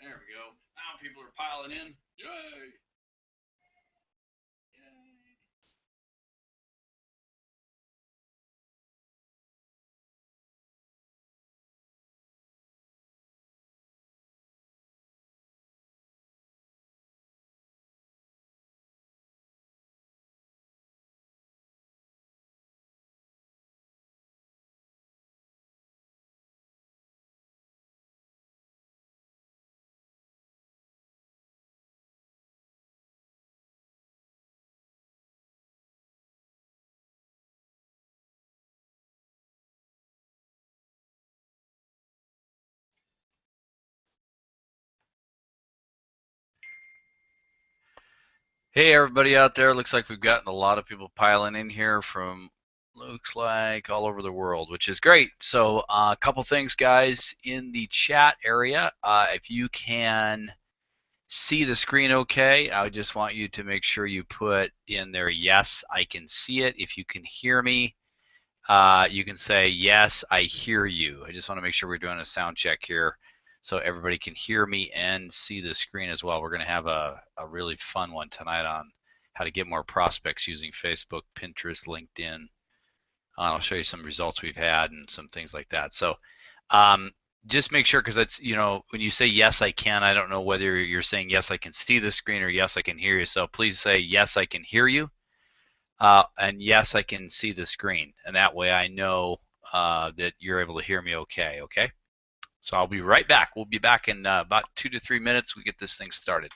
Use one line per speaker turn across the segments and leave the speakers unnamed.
There we go. Now people are piling in. Yay! Yay! Hey, everybody out there. Looks like we've gotten a lot of people piling in here from looks like all over the world, which is great. So a couple things, guys, in the chat area. If you can see the screen okay, I just want you to make sure you put in there, yes, I can see it. If you can hear me, you can say, yes, I hear you. I just want to make sure we're doing a sound check here so everybody can hear me and see the screen as well. We're going to have a really fun one tonight on how to get more prospects using Facebook, Pinterest, LinkedIn. I'll show you some results we've had and some things like that. So um, just make sure, because it's, when you say yes, I can, I don't know whether you're saying yes, I can see the screen or yes, I can hear you. So please say yes, I can hear you. And yes, I can see the screen, and that way I know that you're able to hear me okay, okay? So I'll be right back. We'll be back in about 2 to 3 minutes. We get this thing started.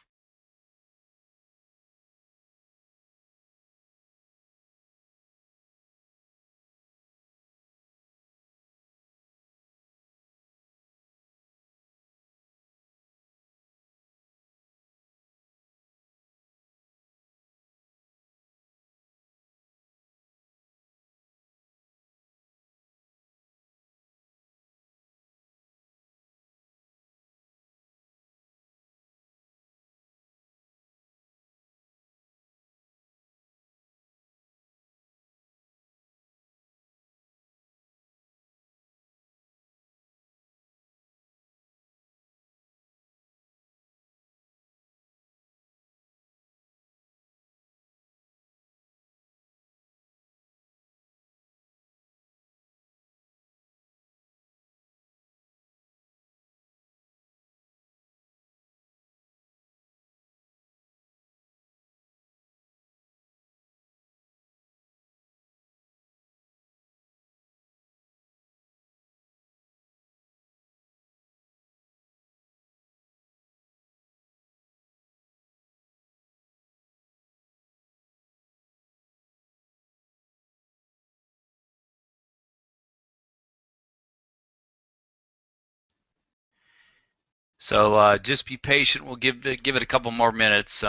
So just be patient. We'll give it a couple more minutes.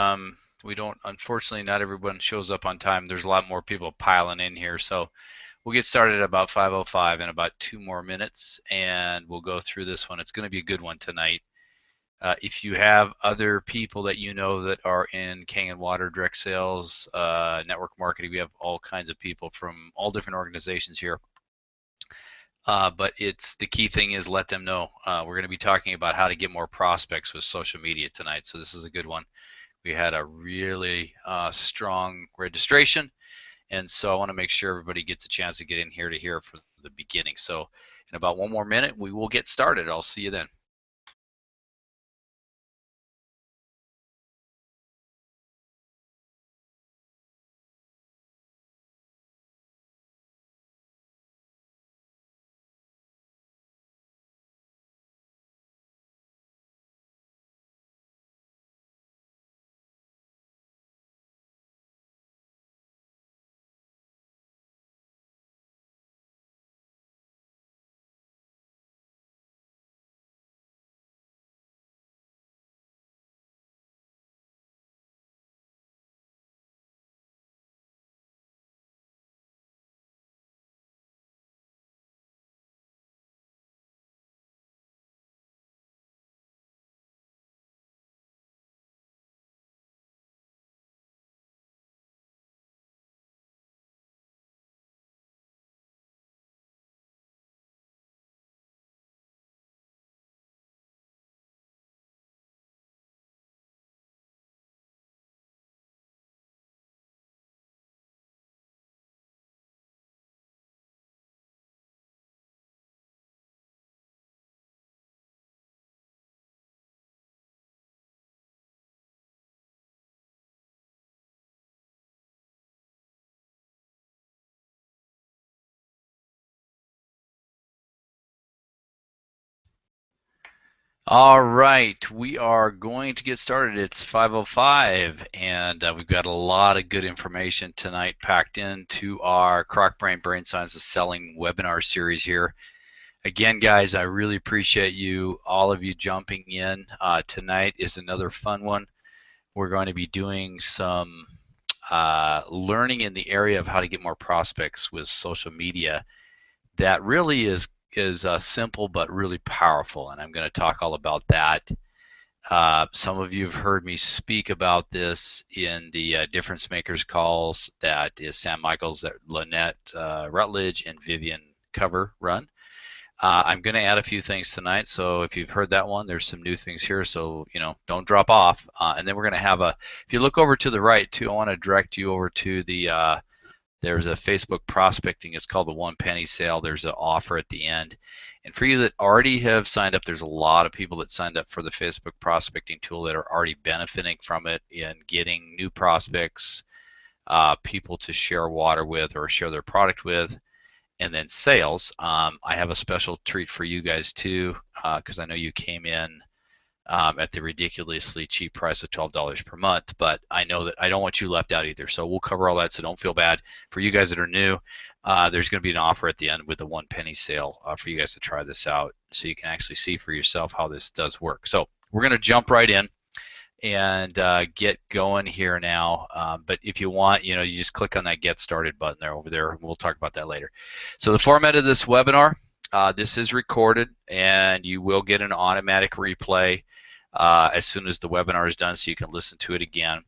We don't, unfortunately, not everyone shows up on time. There's a lot more people piling in here. So we'll get started at about 5:05 in about 2 more minutes, and we'll go through this one. It's going to be a good one tonight. If you have other people that you know that are in Kangen Water, direct sales, network marketing, we have all kinds of people from all different organizations here. But it's the key thing is let them know. We're going to be talking about how to get more prospects with social media tonight. So this is a good one. We had a really strong registration, and so I want to make sure everybody gets a chance to get in here to hear from the beginning. So in about 1 more minute, we will get started. I'll see you then. All right, we are going to get started. It's 5:05, and we've got a lot of good information tonight packed into our Croc Brain Science of Selling webinar series here. Again, guys, I really appreciate all of you jumping in. Tonight is another fun one. We're going to be doing some learning in the area of how to get more prospects with social media. That really is simple but really powerful, and I'm going to talk all about that. Some of you have heard me speak about this in the Difference Makers calls that is Sam Michaels, that Lynette Rutledge, and Vivian Cover run. I'm going to add a few things tonight, so if you've heard that one, there's some new things here, so don't drop off. And then we're going to have if you look over to the right too, I want to direct you over to the there's a Facebook prospecting. It's called the 1 penny sale. There's an offer at the end. And for you that already have signed up, there's a lot of people that signed up for the Facebook prospecting tool that are already benefiting from it in getting new prospects, people to share water with or share their product with, and then sales. I have a special treat for you guys too, because I know you came in at the ridiculously cheap price of $12 per month, but I know that I don't want you left out either. So we'll cover all that, so don't feel bad. For you guys that are new, there's going to be an offer at the end with a 1 penny sale for you guys to try this out, so you can actually see for yourself how this does work. So we're going to jump right in and get going here now. But if you want, you just click on that Get Started button over there. We'll talk about that later. So the format of this webinar, this is recorded, and you will get an automatic replay as soon as the webinar is done, so you can listen to it again,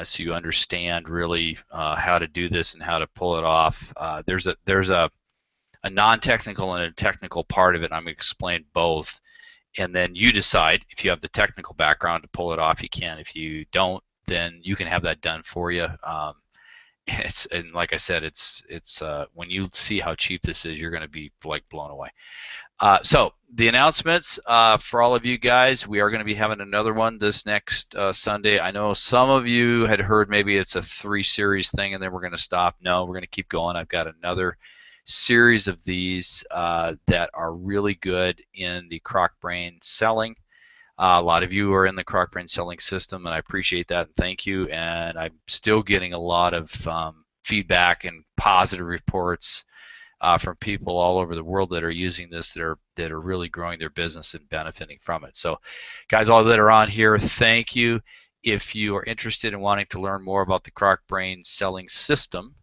so you understand really how to do this and how to pull it off. There's a non-technical and a technical part of it. I'm going to explain both, and then you decide if you have the technical background to pull it off. You can. If you don't, then you can have that done for you. And like I said, it's when you see how cheap this is, you're going to be like blown away. So the announcements for all of you guys, we are going to be having another one this next Sunday. I know some of you had heard maybe it's a 3-series thing and then we're going to stop. No, we're going to keep going. I've got another series of these that are really good in the Croc Brain selling. A lot of you are in the Croc Brain selling system, and I appreciate that, and thank you. And I'm still getting a lot of feedback and positive reports from people all over the world that are using this, that are really growing their business and benefiting from it. So, guys, all that are on here, thank you. If you are interested in wanting to learn more about the Croc Brain selling system,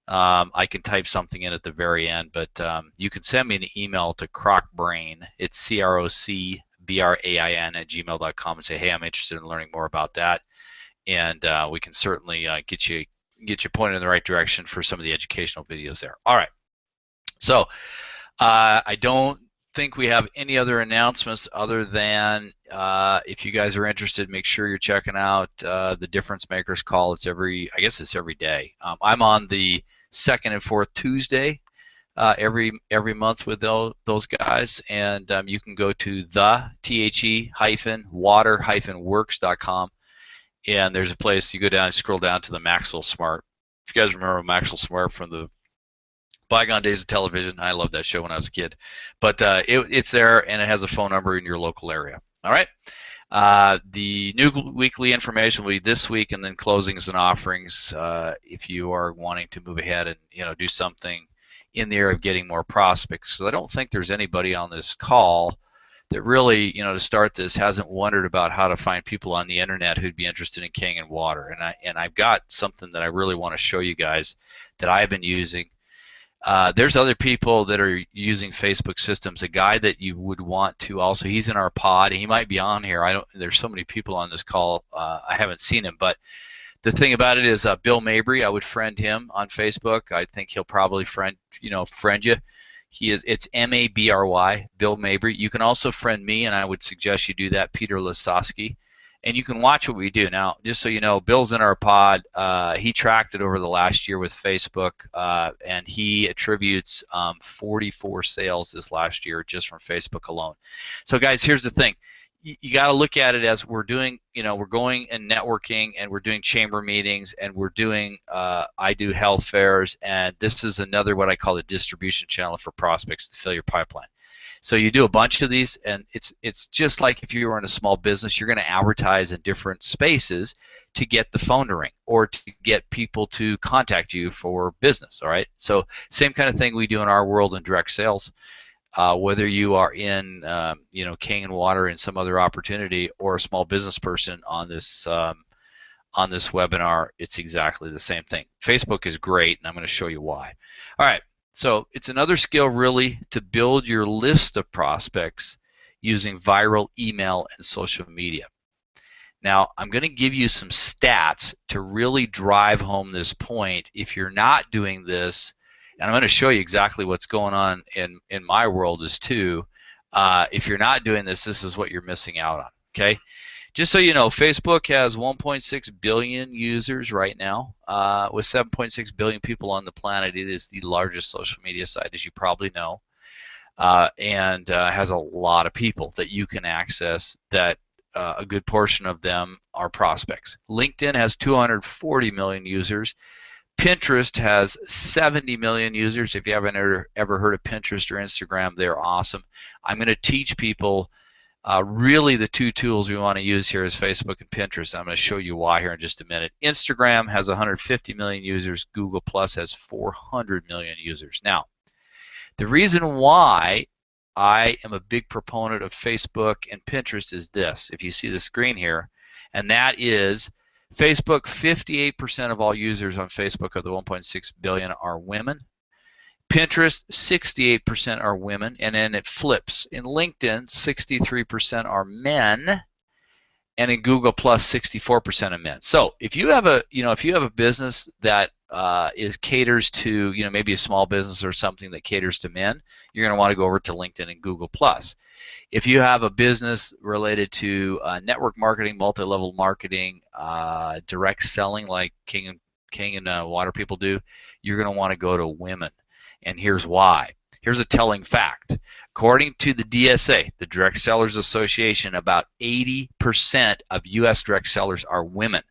I can type something in at the very end, but you can send me an email to crocbrain. It's crocbrain@gmail.com and say, hey, I'm interested in learning more about that, and we can certainly get you pointed in the right direction for some of the educational videos there. All right. So I don't think we have any other announcements other than if you guys are interested, make sure you're checking out the Difference Makers call. I guess it's every day. I'm on the second and fourth Tuesday every month with those guys, and you can go to the the-water-works.com, and there's a place you go down and scroll down to the Maxwell Smart. If you guys remember Maxwell Smart from the bygone days of television, I loved that show when I was a kid. But it's there, and it has a phone number in your local area. All right. The new weekly information will be this week, and then closings and offerings. If you are wanting to move ahead and do something in the area of getting more prospects, because I don't think there's anybody on this call that really, to start this, hasn't wondered about how to find people on the internet who'd be interested in Kangen water. And I've got something that I really want to show you guys that I've been using. There's other people that are using Facebook systems. A guy that you would want to also, he's in our pod. He might be on here. There's so many people on this call. I haven't seen him, but the thing about it is Bill Mabry. I would friend him on Facebook. I think he'll probably friend you. It's M-A-B-R-Y, Bill Mabry. You can also friend me, and I would suggest you do that, Peter Lasowski. And you can watch what we do. Now, just so you know, Bill's in our pod. He tracked it over the last year with Facebook, and he attributes 44 sales this last year just from Facebook alone. So, guys, here's the thing. You got to look at it as we're doing, we're going and networking, and we're doing chamber meetings, and we're doing, I do health fairs, and this is another what I call a distribution channel for prospects to fill your pipeline. So you do a bunch of these, and it's just like if you were in a small business, you're going to advertise in different spaces to get the phone to ring or to get people to contact you for business. All right. So same kind of thing we do in our world in direct sales. Whether you are in, King and Water and some other opportunity, or a small business person on this webinar, it's exactly the same thing. Facebook is great, and I'm going to show you why. All right. So it's another skill really to build your list of prospects using viral email and social media. Now, I'm going to give you some stats to really drive home this point. If you're not doing this, and I'm going to show you exactly what's going on in my world is too, if you're not doing this, this is what you're missing out on, okay? Just so you know, Facebook has 1.6 billion users right now. With 7.6 billion people on the planet, it is the largest social media site, as you probably know, and has a lot of people that you can access that a good portion of them are prospects. LinkedIn has 240 million users. Pinterest has 70 million users. If you haven't ever heard of Pinterest or Instagram, they're awesome. I'm going to teach people really the two tools we want to use here is Facebook and Pinterest. I'm going to show you why here in just a minute. Instagram has 150 million users. Google Plus has 400 million users. Now, the reason why I am a big proponent of Facebook and Pinterest is this. If you see the screen here, and that is Facebook, 58% of all users on Facebook of the 1.6 billion are women. Pinterest, 68% are women, and then it flips. In LinkedIn, 63% are men, and in Google Plus, 64% of men. So if you have a business that caters to, maybe a small business or something that caters to men, you're going to want to go over to LinkedIn and Google Plus. If you have a business related to network marketing, multi-level marketing, direct selling like King and Water people do, you're going to want to go to women. And here's why. Here's a telling fact. According to the DSA, the Direct Sellers Association, about 80% of U.S. direct sellers are women.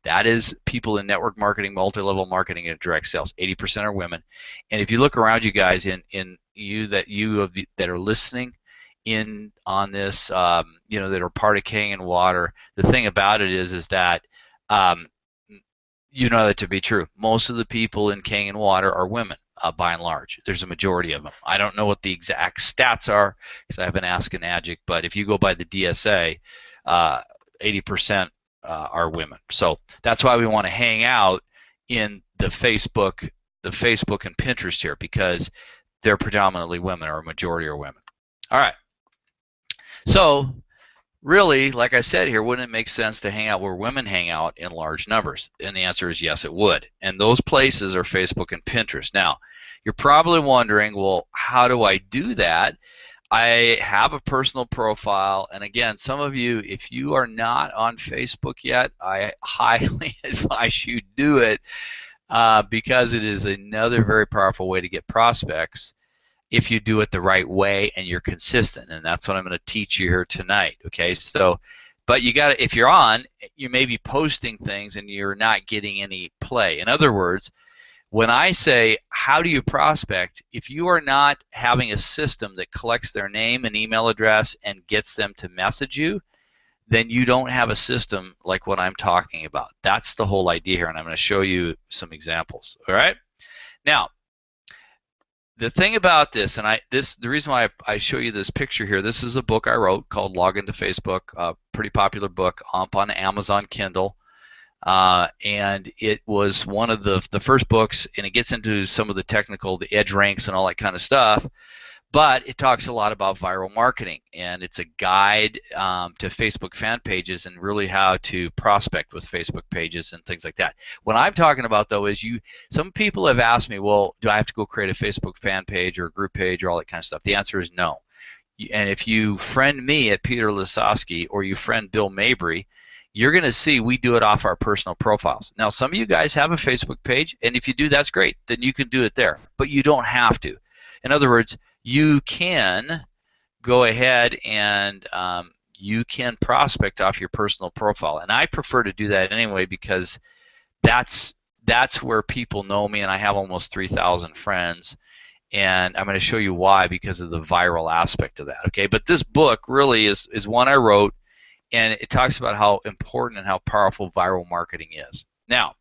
That is people in network marketing, multi-level marketing, and direct sales. 80% are women. And if you look around you guys, that are listening in on this, that are part of King and Water, the thing about it is that you know that to be true. Most of the people in King and Water are women. By and large, there's a majority of them. I don't know what the exact stats are because I haven't asked an adjunct, but if you go by the DSA, 80% are women. So that's why we want to hang out in the Facebook and Pinterest here, because they're predominantly women, or a majority are women. All right. So really, like I said here, wouldn't it make sense to hang out where women hang out in large numbers? And the answer is yes, it would. And those places are Facebook and Pinterest. Now, you're probably wondering, well, how do I do that? I have a personal profile, and again, some of you, if you are not on Facebook yet, I highly advise you do it because it is another very powerful way to get prospects if you do it the right way and you're consistent, and that's what I'm going to teach you here tonight. Okay, so, but you got to, if you're on, you may be posting things and you're not getting any play. In other words, when I say, how do you prospect, if you are not having a system that collects their name and email address and gets them to message you, then you don't have a system like what I'm talking about. That's the whole idea here, and I'm going to show you some examples. All right? Now, the thing about this, and the reason why I show you this picture here, this is a book I wrote called Log Into Facebook, a pretty popular book up on Amazon Kindle. And it was one of the first books, and it gets into some of the technical, the edge ranks and all that kind of stuff, but it talks a lot about viral marketing, and it's a guide to Facebook fan pages and really how to prospect with Facebook pages and things like that. What I'm talking about, though, is some people have asked me, well, do I have to go create a Facebook fan page or a group page or all that kind of stuff? The answer is no. And if you friend me at Peter Lisowski or you friend Bill Mabry, you're going to see we do it off our personal profiles. Now, some of you guys have a Facebook page, and if you do, that's great. Then you can do it there, but you don't have to. In other words, you can go ahead and you can prospect off your personal profile, and I prefer to do that anyway because that's where people know me, and I have almost 3,000 friends, And I'm going to show you why, because of the viral aspect of that. Okay, but this book really is one I wrote, and it talks about how important and how powerful viral marketing is. Now,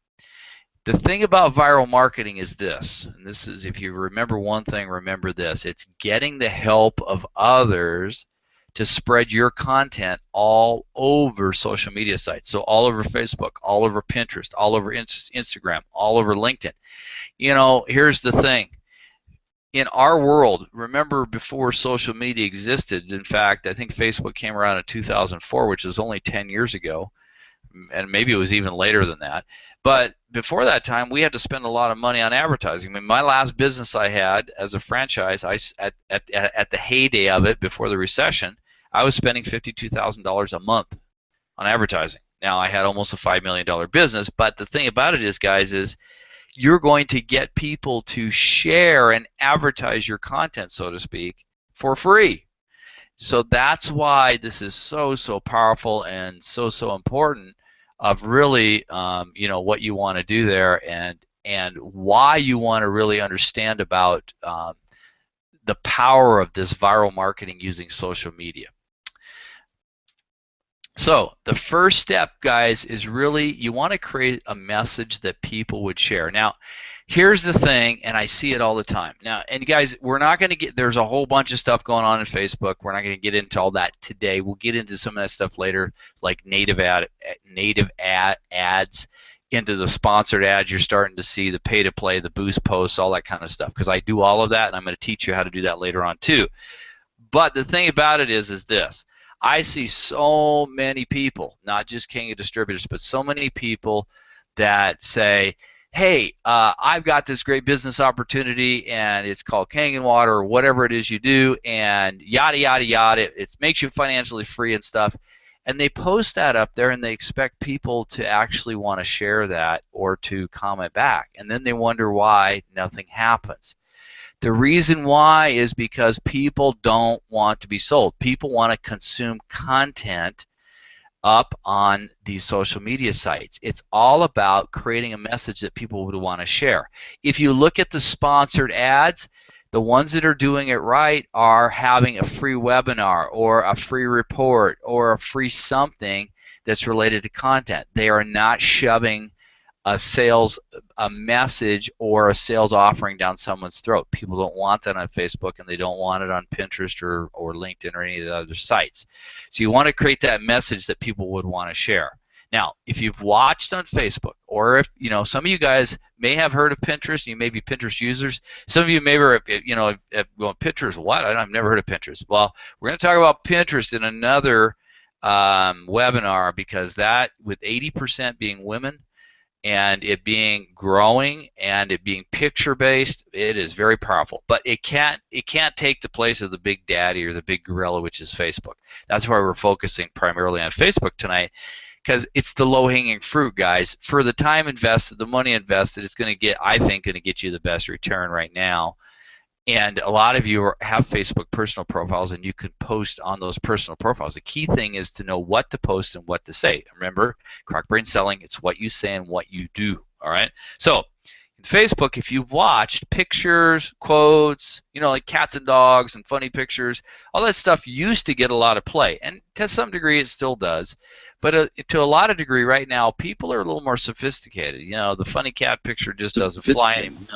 the thing about viral marketing is this, and this is, if you remember one thing, remember this: it's getting the help of others to spread your content all over social media sites. So all over Facebook, all over Pinterest, all over Instagram, all over LinkedIn. You know, here's the thing. In our world, remember, before social media existed, in fact, I think Facebook came around in 2004, which is only 10 years ago, and maybe it was even later than that. But before that time, we had to spend a lot of money on advertising. I mean, my last business I had as a franchise, at the heyday of it, before the recession, I was spending $52,000 a month on advertising. Now, I had almost a $5 million business, but the thing about it is, guys, is you're going to get people to share and advertise your content, so to speak, for free. So that's why this is so powerful and so important, of really what you want to do there, and why you want to really understand about the power of this viral marketing using social media. So the first step, guys, is really you want to create a message that people would share. Now, here's the thing, and I see it all the time. Now, and guys, we're not going to get, there's a whole bunch of stuff going on in Facebook. We're not going to get into all that today. We'll get into some of that stuff later, like native ads, into the sponsored ads. You're starting to see the pay to play, the boost posts, all that kind of stuff, because I do all of that, and I'm going to teach you how to do that later on too. But the thing about it is this. I see so many people, not just King of Distributors, but so many people that say, hey, I've got this great business opportunity, and it's called Kangen Water, or whatever it is you do, and yada, yada, yada. It makes you financially free and stuff. And they post that up there, and they expect people to actually want to share that or to comment back. And then they wonder why nothing happens. The reason why is because people don't want to be sold. People want to consume content up on these social media sites. It's all about creating a message that people would want to share. If you look at the sponsored ads, the ones that are doing it right are having a free webinar or a free report or a free something that's related to content. They are not shoving a message or a sales offering down someone's throat. People don't want that on Facebook, and they don't want it on Pinterest or LinkedIn or any of the other sites. So you want to create that message that people would want to share. Now, if you've watched on Facebook, or if some of you guys may have heard of Pinterest, you may be Pinterest users. Some of you may have well, Pinterest, what? I've never heard of Pinterest. Well, we're going to talk about Pinterest in another webinar, because that, with 80% being women, and it being growing, and it being picture based, it is very powerful. But it can't take the place of the big daddy or the big gorilla, which is Facebook. That's why we're focusing primarily on Facebook tonight, because it's the low hanging fruit, guys. For the time invested, the money invested, it's going to get, I think, going to get you the best return right now. And a lot of you have Facebook personal profiles, and you can post on those personal profiles. The key thing is to know what to post and what to say. Remember, Croc Brain Selling, it's what you say and what you do. All right? So, in Facebook, if you've watched pictures, quotes, like cats and dogs and funny pictures, all that stuff used to get a lot of play. And to some degree, it still does. But to a lot of degree right now, people are a little more sophisticated. The funny cat picture just doesn't fly anymore.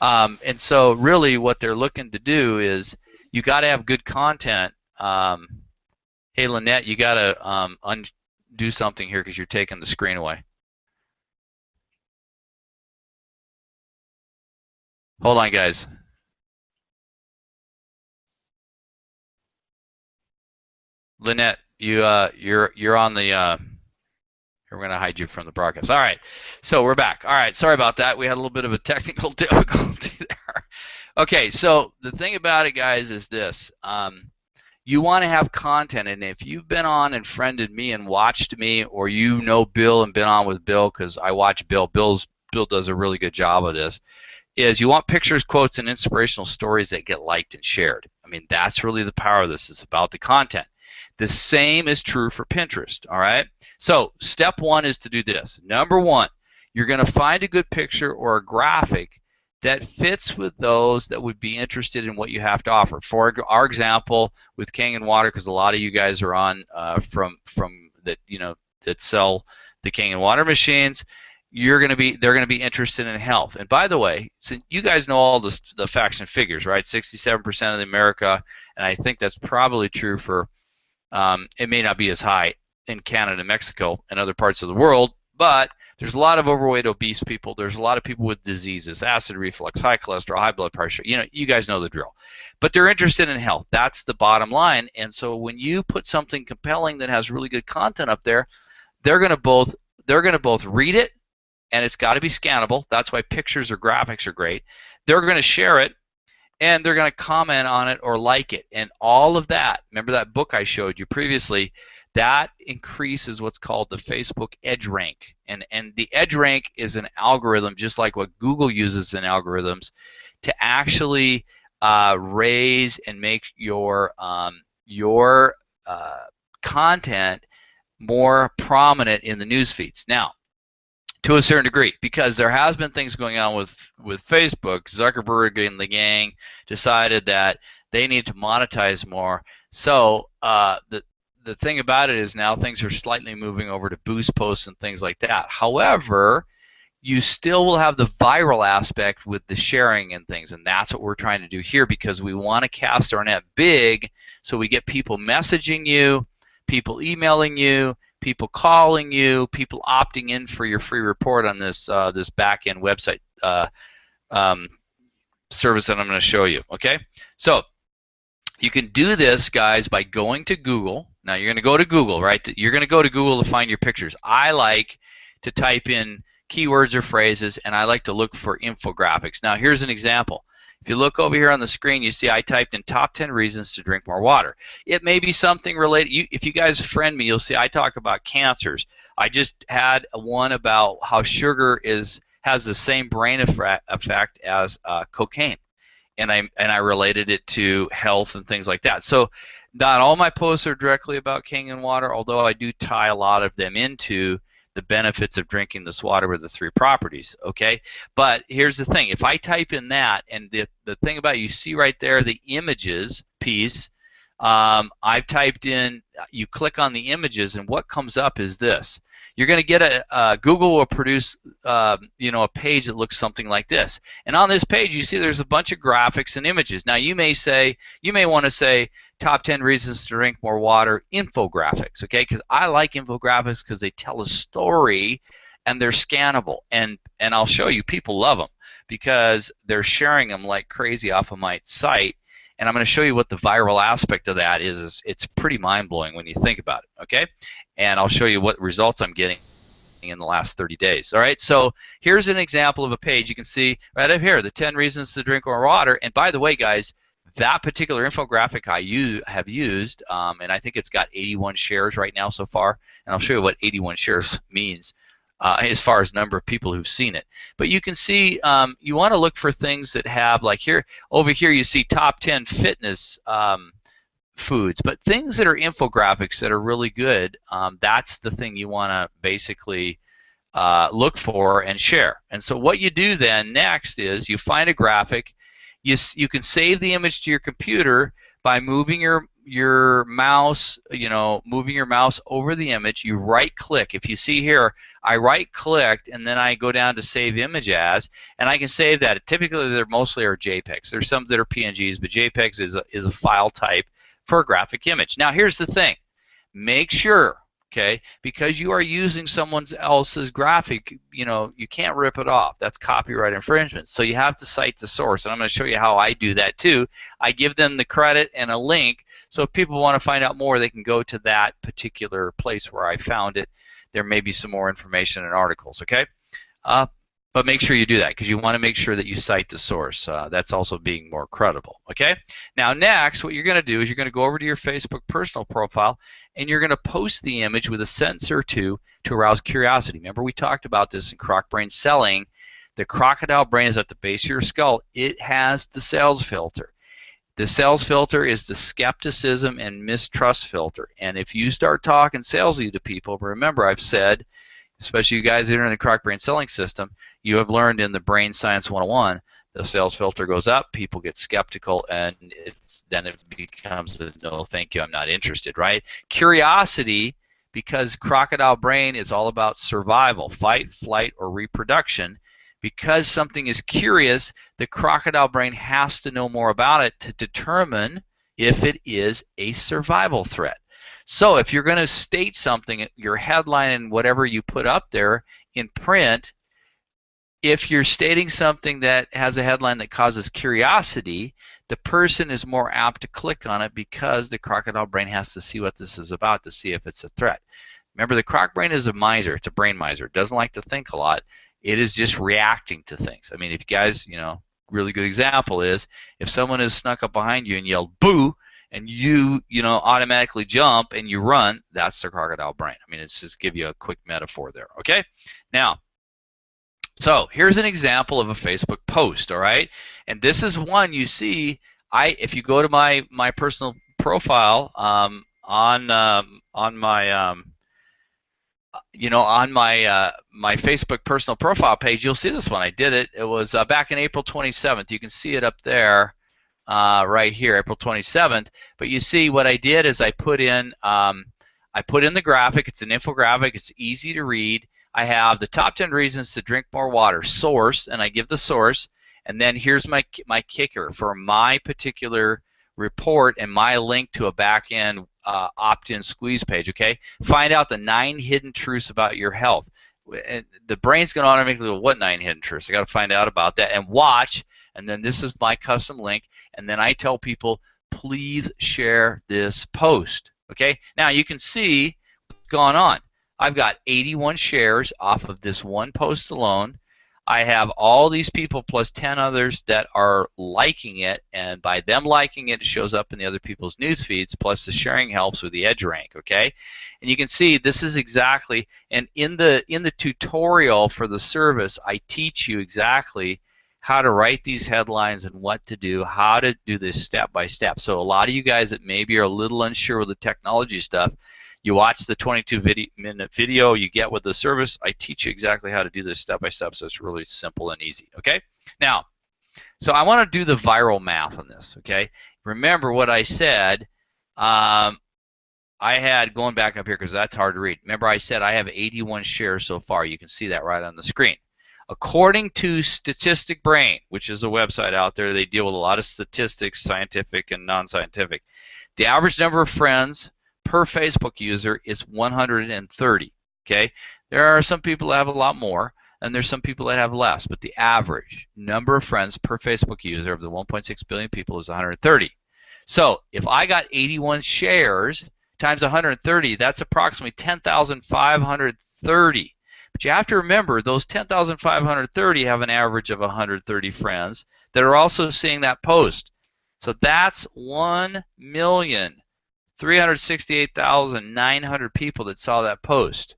And so really what they're looking to do is, you got to have good content. Hey, Lynette, you got to undo something here, because you're taking the screen away. Hold on, guys. Lynette, you're on the we're going to hide you from the broadcast. All right, so we're back. All right, sorry about that. We had a little bit of a technical difficulty there. Okay, so the thing about it, guys, is this. You want to have content, and if you've been on and friended me and watched me, or Bill and been on with Bill, because I watch Bill. Bill does a really good job of this, is you want pictures, quotes, and inspirational stories that get liked and shared. I mean, that's really the power of this. It's about the content. The same is true for Pinterest, all right? So step one is to do this. Number one, you're going to find a good picture or a graphic that fits with those that would be interested in what you have to offer. For our example, with Kangen Water, because a lot of you guys are on from that, you know, that sell the Kangen Water machines, they're going to be interested in health. And by the way, so you guys know all the facts and figures, right? 67% of America, and I think that's probably true for. It may not be as high in Canada, Mexico, and other parts of the world, but there's a lot of overweight, obese people. There's a lot of people with diseases, acid reflux, high cholesterol, high blood pressure. You know, you guys know the drill. But they're interested in health. That's the bottom line. And so when you put something compelling that has really good content up there, they're going to both read it, and it's got to be scannable. That's why pictures or graphics are great. They're going to share it, and they're going to comment on it or like it. And all of that, remember that book I showed you previously, that increases what's called the Facebook EdgeRank. And the EdgeRank is an algorithm, just like what Google uses in algorithms, to actually raise and make your content more prominent in the news feeds. Now, to a certain degree, because there has been things going on with Facebook. Zuckerberg and the gang decided that they need to monetize more. So the thing about it is now things are slightly moving over to boost posts and things like that. However, you still will have the viral aspect with the sharing and things, and that's what we're trying to do here, because we want to cast our net big so we get people messaging you, people emailing you, people calling you, people opting in for your free report on this this back-end website service that I'm going to show you. Okay, so you can do this, guys, by going to Google. Now you're going to go to Google, right? You're going to go to Google to find your pictures. I like to type in keywords or phrases, and I like to look for infographics. Now here's an example. If you look over here on the screen, you see I typed in top 10 reasons to drink more water. It may be something related. If you guys friend me, you'll see I talk about cancers. I just had one about how sugar has the same brain effect as cocaine, and I related it to health and things like that. So not all my posts are directly about Kangen Water, although I do tie a lot of them into the benefits of drinking this water with the 3 properties, okay? But here's the thing. If I type in that, and the thing about it, you see right there the images piece, I've typed in, you click on the images, and what comes up is this. You're going to get Google will produce you know, a page that looks something like this. And on this page, you see there's a bunch of graphics and images. Now you may want to say top 10 reasons to drink more water infographics, okay? Because I like infographics because they tell a story and they're scannable. And I'll show you, people love them because they're sharing them like crazy off of my site. And I'm going to show you what the viral aspect of that is. It's pretty mind-blowing when you think about it, okay? And I'll show you what results I'm getting in the last 30 days. All right, so here's an example of a page. You can see right up here, the 10 reasons to drink more water. And by the way, guys, that particular infographic I have used, and I think it's got 81 shares right now so far, and I'll show you what 81 shares means as far as number of people who've seen it. But you can see you want to look for things that have, like here, over here you see top 10 fitness foods, but things that are infographics that are really good, that's the thing you want to basically look for and share. And so what you do then next is you find a graphic. You can save the image to your computer by moving your mouse, moving your mouse over the image. You right-click. If you see here, I right-clicked and then I go down to Save Image As, and I can save that. Typically, they're mostly are JPEGs. There's some that are PNGs, but JPEGs is a file type for a graphic image. Now, here's the thing. Make sure, okay, because you are using someone else's graphic, you can't rip it off. That's copyright infringement. So you have to cite the source, and I'm going to show you how I do that too. I give them the credit and a link, so if people want to find out more, they can go to that particular place where I found it. There may be some more information in articles, okay? But make sure you do that because you want to make sure that you cite the source. That's also being more credible, okay? Now next, what you're going to do is you're going to go over to your Facebook personal profile and you're going to post the image with a sentence or two to arouse curiosity. Remember we talked about this in Croc Brain Selling. The crocodile brain is at the base of your skull. It has the sales filter. The sales filter is the skepticism and mistrust filter. And if you start talking salesy to people, remember I've said, especially you guys that are in the Croc Brain Selling System, you have learned in the Brain Science 101 the sales filter goes up, people get skeptical, and then it becomes a no, thank you, I'm not interested, right? Curiosity, because crocodile brain is all about survival, fight, flight, or reproduction. Because something is curious, the crocodile brain has to know more about it to determine if it is a survival threat. So if you're going to state something, your headline and whatever you put up there in print, if you're stating something that has a headline that causes curiosity, the person is more apt to click on it because the crocodile brain has to see what this is about to see if it's a threat. Remember, the croc brain is a miser. It's a brain miser. It doesn't like to think a lot. It is just reacting to things. I mean, if you guys, really good example is if someone has snuck up behind you and yelled boo, and you automatically jump and you run, that's the crocodile brain. I mean, it's just give you a quick metaphor there, okay? Now, so here's an example of a Facebook post, all right? And this is one you see. If you go to my personal profile on my my Facebook personal profile page, you'll see this one. I did it. It was back in April 27th. You can see it up there, right here, April 27th. But you see what I did is I put in the graphic. It's an infographic. It's easy to read. I have the top 10 reasons to drink more water, source, and I give the source. And then here's my kicker for my particular report and my link to a back-end opt-in squeeze page, okay? Find out the 9 hidden truths about your health. And the brain's going to automatically go, what 9 hidden truths? I got to find out about that and watch. And then this is my custom link. And then I tell people, please share this post, okay? Now you can see what's going on. I've got 81 shares off of this one post alone. I have all these people plus 10 others that are liking it, and by them liking it, it shows up in the other people's news feeds, plus the sharing helps with the EdgeRank, okay? And you can see this is exactly, and in the tutorial for the service, I teach you exactly how to write these headlines and what to do, how to do this step by step. So a lot of you guys that maybe are a little unsure with the technology stuff, you watch the 22-minute video you get with the service. I teach you exactly how to do this step by step, so it's really simple and easy, okay? Now, so I want to do the viral math on this, okay? Remember what I said. I had, going back up here because that's hard to read. Remember I said I have 81 shares so far. You can see that right on the screen. According to Statistic Brain, which is a website out there, they deal with a lot of statistics, scientific and non-scientific. The average number of friends per Facebook user is 130, okay? There are some people that have a lot more, and there's some people that have less, but the average number of friends per Facebook user of the 1.6 billion people is 130. So if I got 81 shares times 130, that's approximately 10,530. But you have to remember, those 10,530 have an average of 130 friends that are also seeing that post. So that's 1,368,900 people that saw that post,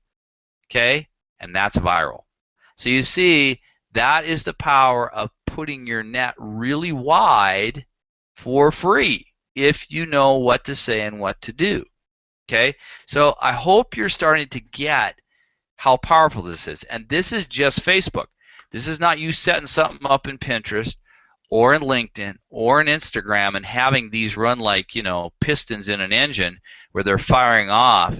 okay? And that's viral. So you see, that is the power of putting your net really wide for free if you know what to say and what to do, okay? So I hope you're starting to get how powerful this is. And this is just Facebook. This is not you setting something up in Pinterest or in LinkedIn or in Instagram and having these run like, pistons in an engine where they're firing off,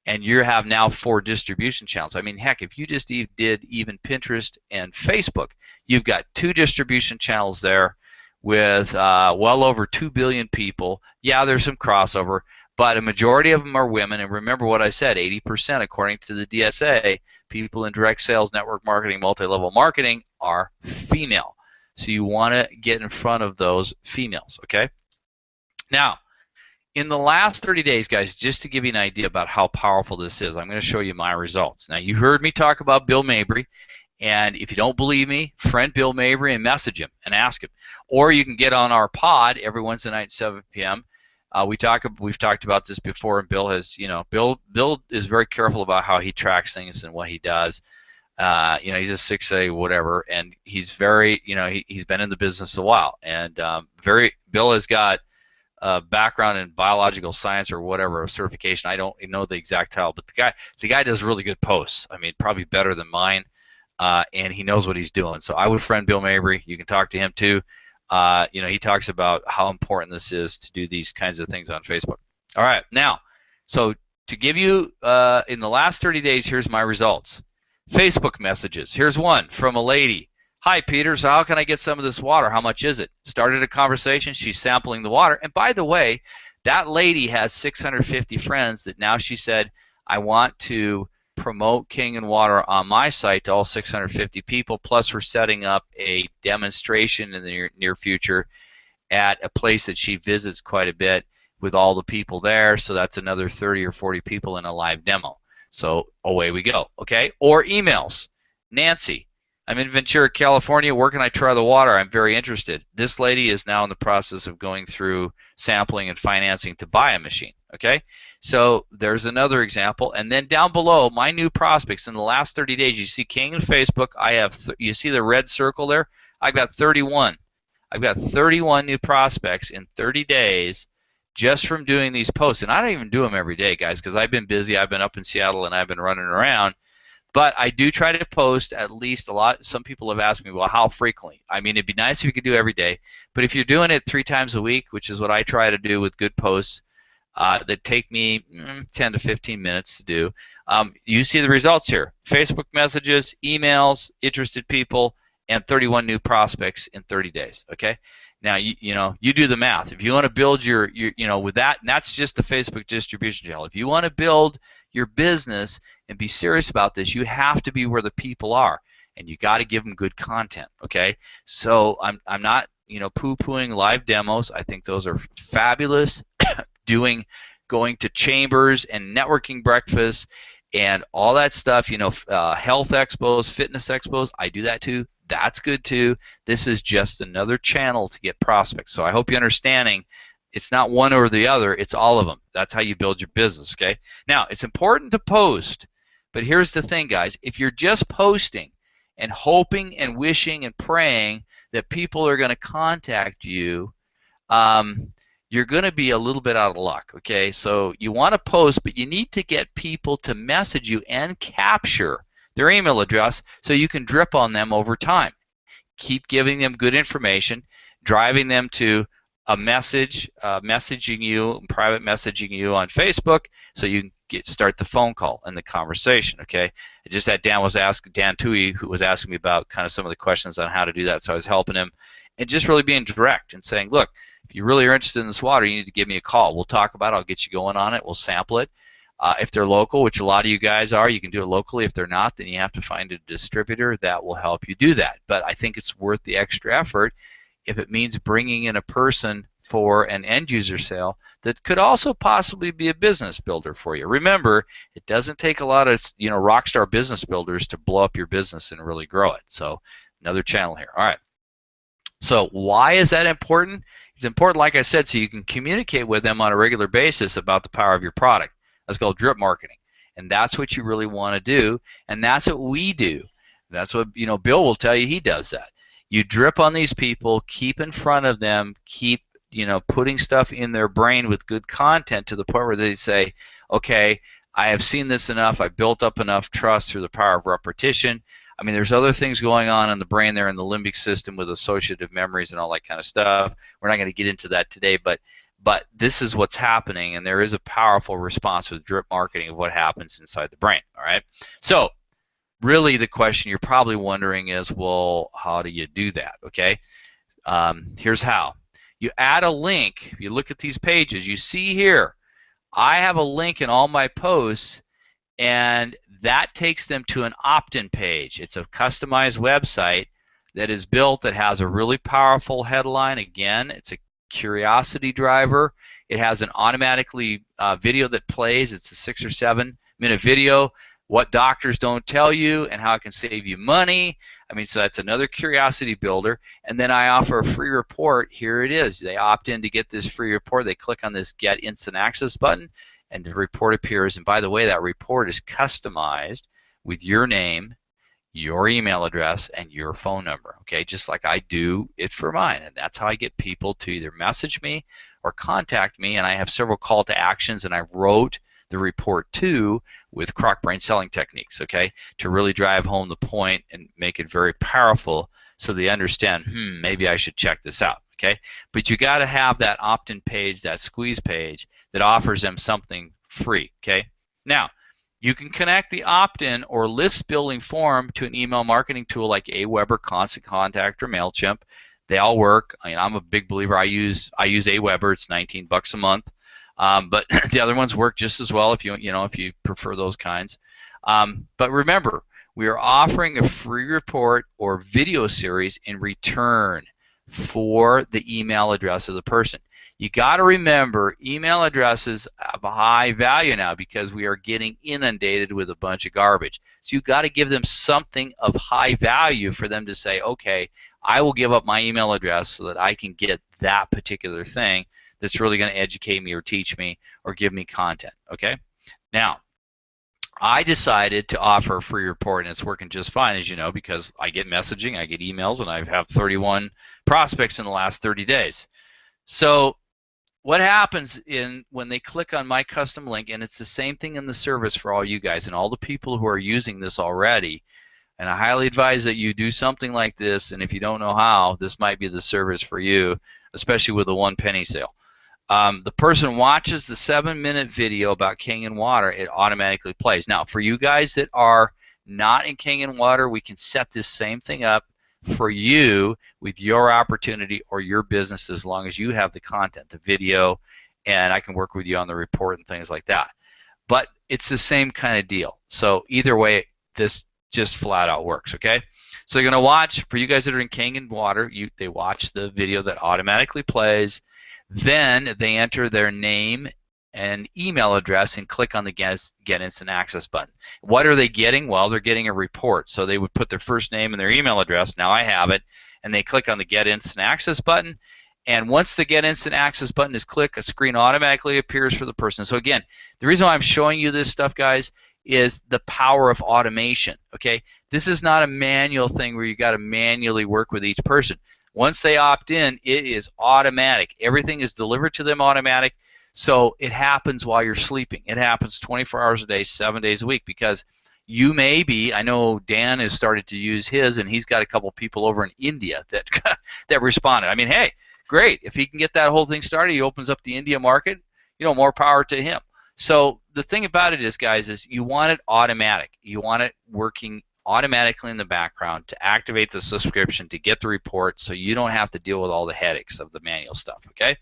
and you have now 4 distribution channels. I mean, heck, if you just did even Pinterest and Facebook, you've got 2 distribution channels there with well over 2 billion people. Yeah, there's some crossover, but a majority of them are women. And remember what I said, 80% according to the DSA, people in direct sales, network marketing, multi-level marketing are female. So you want to get in front of those females, okay? Now, in the last 30 days, guys, just to give you an idea about how powerful this is, I'm going to show you my results. Now, you heard me talk about Bill Mabry, and if you don't believe me, friend Bill Mabry and message him and ask him. Or you can get on our pod every Wednesday night at 7 p.m. We've talked about this before, and Bill has, Bill is very careful about how he tracks things and what he does. He's a 6A whatever, and he's very, he's been in the business a while, and Bill has got a background in biological science or whatever, a certification. I don't know the exact title, but the guy does really good posts. I mean, probably better than mine. and he knows what he's doing. So I would friend Bill Mabry. You can talk to him too. He talks about how important this is to do these kinds of things on Facebook. All right, now, so to give you, in the last 30 days, here's my results. Facebook messages. Here's one from a lady. Hi, Peter. So how can I get some of this water? How much is it? Started a conversation. She's sampling the water. And by the way, that lady has 650 friends that now she said, I want to promote King & Water on my site to all 650 people. Plus, we're setting up a demonstration in the near future at a place that she visits quite a bit with all the people there. So that's another 30 or 40 people in a live demo. So away we go, okay? Or emails. Nancy, I'm in Ventura, California. Where can I try the water? I'm very interested. This lady is now in the process of going through sampling and financing to buy a machine, okay? So there's another example. And then down below, my new prospects in the last 30 days, you see King and Facebook. I have, you see the red circle there? I've got 31. I've got 31 new prospects in 30 days just from doing these posts. And I don't even do them every day, guys, because I've been busy. I've been up in Seattle and I've been running around. But I do try to post at least a lot. Some people have asked me, well, how frequently? I mean, it'd be nice if you could do every day. But if you're doing it 3 times a week, which is what I try to do with good posts that take me 10 to 15 minutes to do, you see the results here. Facebook messages, emails, interested people, and 31 new prospects in 30 days, okay? Now, you do the math. If you want to build your with that, and that's just the Facebook distribution channel. If you want to build your business and be serious about this, you have to be where the people are, and you got to give them good content, okay? So I'm not, poo-pooing live demos. I think those are fabulous. Going to chambers and networking breakfasts and all that stuff, health expos, fitness expos, I do that too. That's good too. This is just another channel to get prospects. So I hope you're understanding it's not one or the other, it's all of them. That's how you build your business, okay? Now, it's important to post, but here's the thing, guys. If you're just posting and hoping and wishing and praying that people are going to contact you, you're going to be a little bit out of luck, okay? So you want to post, but you need to get people to message you and capture their email address so you can drip on them over time. Keep giving them good information, driving them to a message, messaging you, private messaging you on Facebook so you can start the phone call and the conversation, okay? I just had Dan Tui, who was asking me about kind of some of the questions on how to do that, so I was helping him and just really being direct and saying, look, if you really are interested in this water, you need to give me a call. We'll talk about it. I'll get you going on it. We'll sample it. If they're local, which a lot of you guys are, you can do it locally. If they're not, then you have to find a distributor that will help you do that. But I think it's worth the extra effort if it means bringing in a person for an end-user sale that could also possibly be a business builder for you. Remember, it doesn't take a lot of rock star business builders to blow up your business and really grow it. So another channel here. All right. So why is that important? It's important, like I said, so you can communicate with them on a regular basis about the power of your product. That's called drip marketing, and that's what you really want to do, and that's what we do. That's what Bill will tell you. He does that. You drip on these people, keep in front of them, keep putting stuff in their brain with good content to the point where they say, okay, I have seen this enough. I built up enough trust through the power of repetition. I mean, there's other things going on in the brain there in the limbic system with associative memories and all that kind of stuff. We're not going to get into that today, but this is what's happening, and there is a powerful response with drip marketing of what happens inside the brain, all right? So really the question you're probably wondering is, well, how do you do that, okay? Here's how. You add a link. If you look at these pages, you see here, I have a link in all my posts, and that takes them to an opt-in page. It's a customized website that is built that has a really powerful headline. Again, it's a curiosity driver. It has an automatically video that plays. It's a 6 or 7 minute video. What doctors don't tell you and how it can save you money. I mean, so that's another curiosity builder. And then I offer a free report. Here it is. They opt in to get this free report. They click on this Get Instant Access button, and the report appears. And by the way, that report is customized with your name, your email address, and your phone number, okay, just like I do it for mine. And that's how I get people to either message me or contact me. And I have several call to actions, and I wrote the report too, with Croc Brain selling techniques, okay, to really drive home the point and make it very powerful so they understand, maybe I should check this out, okay? But you got to have that opt-in page, that squeeze page that offers them something free, okay? Now, you can connect the opt-in or list building form to an email marketing tool like Aweber, Constant Contact, or MailChimp. They all work. I mean, I'm a big believer. I use Aweber. It's $19 a month, but the other ones work just as well if you prefer those kinds. But remember, we are offering a free report or video series in return for the email address of the person. You got to remember, email addresses have a high value now because we are getting inundated with a bunch of garbage. So you got to give them something of high value for them to say, okay, I will give up my email address so that I can get that particular thing that's really going to educate me or teach me or give me content, okay? Now, I decided to offer a free report, and it's working just fine, as you know, because I get messaging, I get emails, and I have 31 prospects in the last 30 days. So what happens when they click on my custom link, and it's the same thing in the service for all you guys and all the people who are using this already, and I highly advise that you do something like this, and if you don't know how, this might be the service for you, especially with a 1 penny sale. The person watches the 7-minute video about Kangen Water, it automatically plays. Now, for you guys that are not in Kangen Water, we can set this same thing up for you with your opportunity or your business as long as you have the content, the video, and I can work with you on the report and things like that. But it's the same kind of deal. So either way, this just flat out works, okay? So you're going to watch, for you guys that are in Kangen Water, they watch the video that automatically plays. Then they enter their name and email address and click on the Get Instant Access button. What are they getting? Well, they're getting a report. So they would put their first name and their email address. Now I have it. And they click on the Get Instant Access button. And once the Get Instant Access button is clicked, a screen automatically appears for the person. So again, the reason why I'm showing you this stuff, guys, is the power of automation, okay? This is not a manual thing where you got to manually work with each person. Once they opt in, it is automatic. Everything is delivered to them automatic. So it happens while you're sleeping. It happens 24 hours a day, 7 days a week, because you may be, I know Dan has started to use his, and he's got a couple people over in India that that responded. I mean, hey, great. If he can get that whole thing started, he opens up the India market, more power to him. So the thing about it is, guys, is you want it automatic. You want it working automatically in the background to activate the subscription, to get the report, so you don't have to deal with all the headaches of the manual stuff, okay?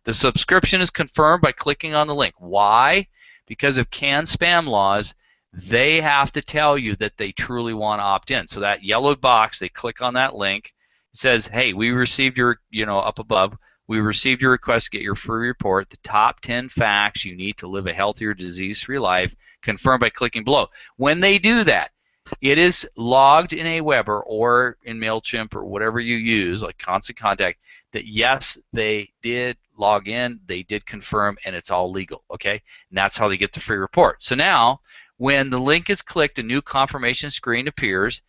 The subscription is confirmed by clicking on the link. Why? Because of CAN spam laws, they have to tell you that they truly want to opt in. So that yellow box, they click on that link. It says, hey, we received your, up above, we received your request to get your free report, the top 10 facts you need to live a healthier, disease-free life, confirmed by clicking below. When they do that, it is logged in Aweber or in MailChimp or whatever you use, like Constant Contact, that yes, they did log in, they did confirm, and it's all legal, okay? And that's how they get the free report. So now, when the link is clicked, a new confirmation screen appears,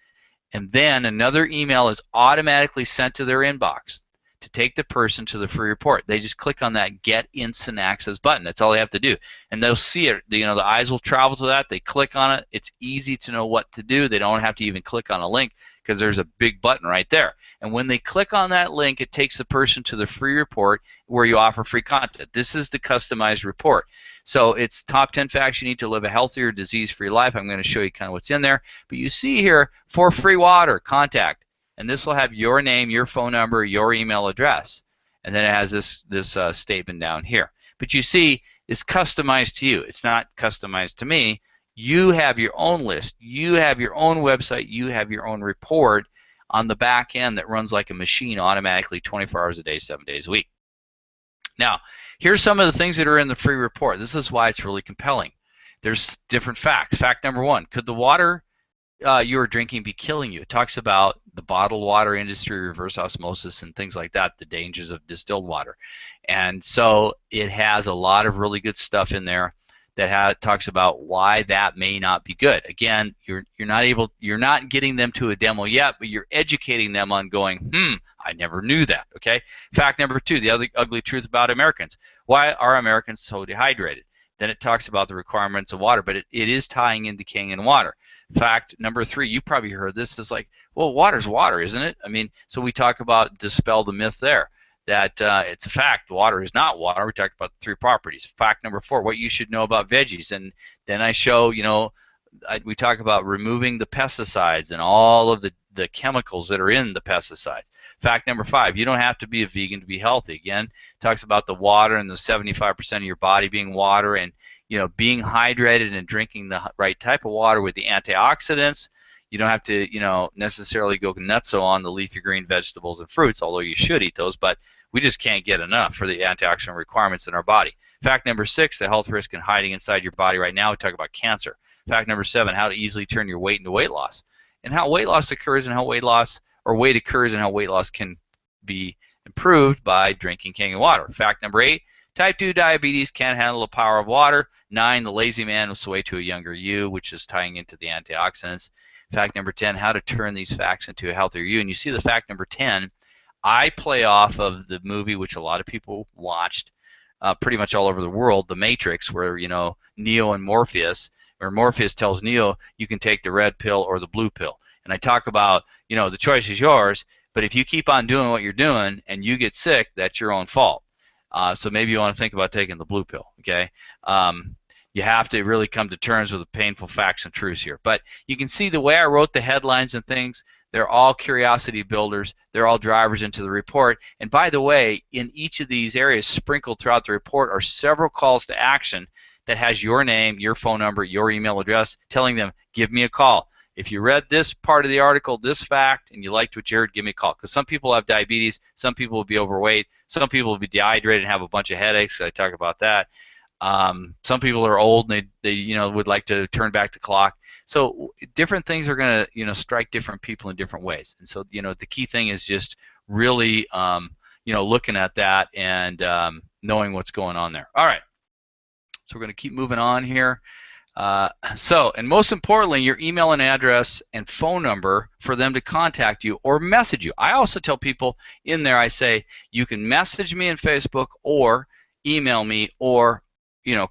and then another email is automatically sent to their inbox to take the person to the free report. They just click on that Get Instant Access button. That's all they have to do. And they'll see it. The eyes will travel to that. They click on it. It's easy to know what to do. They don't have to even click on a link because there's a big button right there. And when they click on that link, it takes the person to the free report where you offer free content. This is the customized report. So it's top 10 facts you need to live a healthier, disease-free life. I'm going to show you kind of what's in there. But you see here, for free water, contact. And this will have your name, your phone number, your email address. And then it has this statement down here. But you see, it's customized to you. It's not customized to me. You have your own list. You have your own website. You have your own report on the back end that runs like a machine automatically 24 hours a day, 7 days a week. Now, here's some of the things that are in the free report. This is why it's really compelling. There's different facts. Fact number 1, could the water you are drinking be killing you? It talks about the bottled water industry, reverse osmosis, and things like that, the dangers of distilled water. And so it has a lot of really good stuff in there that talks about why that may not be good. Again, you're not getting them to a demo yet, but you're educating them on going, I never knew that, okay? Fact number 2, the other ugly truth about Americans. Why are Americans so dehydrated? then it talks about the requirements of water, but it is tying into Kangen water. Fact number 3, you probably heard this, is like, well, water's water, isn't it? I mean, so we talk about dispel the myth there that it's a fact, water is not water. We talked about the 3 properties. Fact number 4, what you should know about veggies, and then I show, we talk about removing the pesticides and all of the chemicals that are in the pesticides. Fact number 5, you don't have to be a vegan to be healthy. Again, talks about the water and the 75% of your body being water, and being hydrated and drinking the right type of water with the antioxidants. You don't have to necessarily go nutso on the leafy green vegetables and fruits, although you should eat those, but we just can't get enough for the antioxidant requirements in our body. Fact number 6, the health risk and hiding inside your body right now. We talk about cancer. Fact number 7, how to easily turn your weight into weight loss, and how weight loss occurs, and how weight loss can be improved by drinking Kangen water. Fact number 8, type 2 diabetes can't handle the power of water. 9, the lazy man will sway to a younger you, which is tying into the antioxidants. Fact number 10, how to turn these facts into a healthier you. And you see the fact number 10, I play off of the movie which a lot of people watched pretty much all over the world, The Matrix, where Neo and Morpheus, where Morpheus tells Neo, you can take the red pill or the blue pill. And I talk about, the choice is yours, but if you keep on doing what you're doing and you get sick, that's your own fault. So maybe you want to think about taking the blue pill, okay? You have to really come to terms with the painful facts and truths here. But you can see the way I wrote the headlines and things, they're all curiosity builders. They're all drivers into the report. And by the way, in each of these areas sprinkled throughout the report are several calls to action that has your name, your phone number, your email address, telling them, give me a call. If you read this part of the article, this fact, and you liked what you heard, give me a call. Because some people have diabetes, some people will be overweight, some people will be dehydrated and have a bunch of headaches. I talk about that. Some people are old and they would like to turn back the clock. So different things are going to strike different people in different ways. And so the key thing is just really looking at that and knowing what's going on there. All right. So we're going to keep moving on here. And most importantly, your email and address and phone number for them to contact you or message you. I also tell people in there, I say, you can message me on Facebook or email me or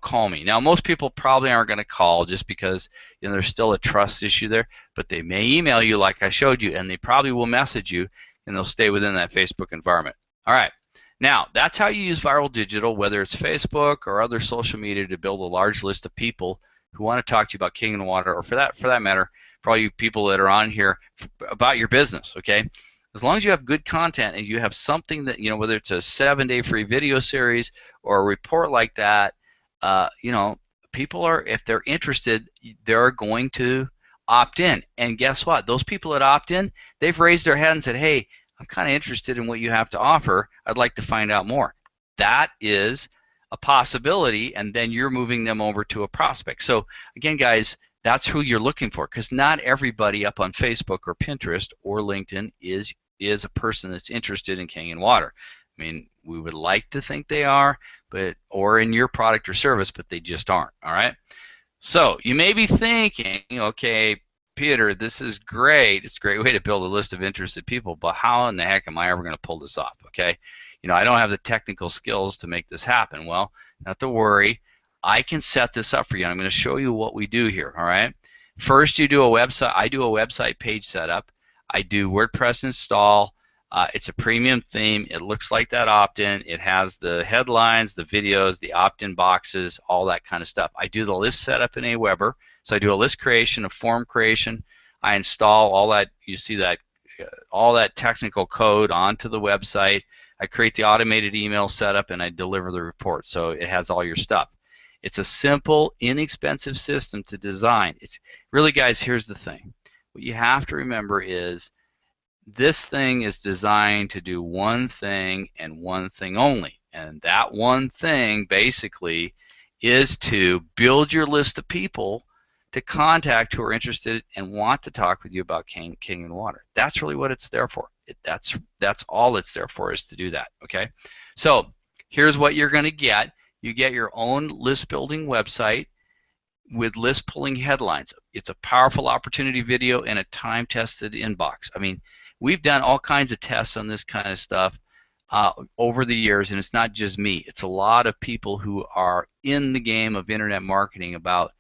call me. Now, most people probably aren't going to call just because there's still a trust issue there, but they may email you like I showed you, and they probably will message you, and they'll stay within that Facebook environment. All right. Now, that's how you use Viral Digital, whether it's Facebook or other social media, to build a large list of people who want to talk to you about Kangen water, or for that matter, for all you people that are on here about your business, okay? As long as you have good content and you have something that, whether it's a 7-day free video series or a report like that, people are, if they're interested, they're going to opt in. And guess what? Those people that opt in, they've raised their hand and said, hey, I'm kind of interested in what you have to offer. I'd like to find out more. That is a possibility, and then you're moving them over to a prospect. So again, guys, that's who you're looking for, because not everybody up on Facebook or Pinterest or LinkedIn is a person that's interested in Kangen water. I mean, we would like to think they are, or in your product or service, but they just aren't. All right. So you may be thinking, okay, Peter, this is great. It's a great way to build a list of interested people, but how in the heck am I ever going to pull this off? Okay. I don't have the technical skills to make this happen. Well, not to worry. I can set this up for you. I'm going to show you what we do here. All right. First, you do a website. I do a website page setup. I do WordPress install. It's a premium theme. It looks like that opt-in. It has the headlines, the videos, the opt-in boxes, all that kind of stuff. I do the list setup in Aweber. So I do a list creation, a form creation. I install all that. You see that all that technical code onto the website. I create the automated email setup, and I deliver the report. So it has all your stuff. It's a simple, inexpensive system to design. It's really, guys, here's the thing. What you have to remember is this thing is designed to do one thing and one thing only. And that one thing basically is to build your list of people to contact who are interested and want to talk with you about Kangen water. That's really what it's there for. That's all it's there for, is to do that. Okay. So here's what you're going to get. You get your own list building website with list pulling headlines. It's a powerful opportunity video and a time tested inbox. I mean, we've done all kinds of tests on this kind of stuff. over the years, and it's not just me, it's a lot of people who are in the game of internet marketing about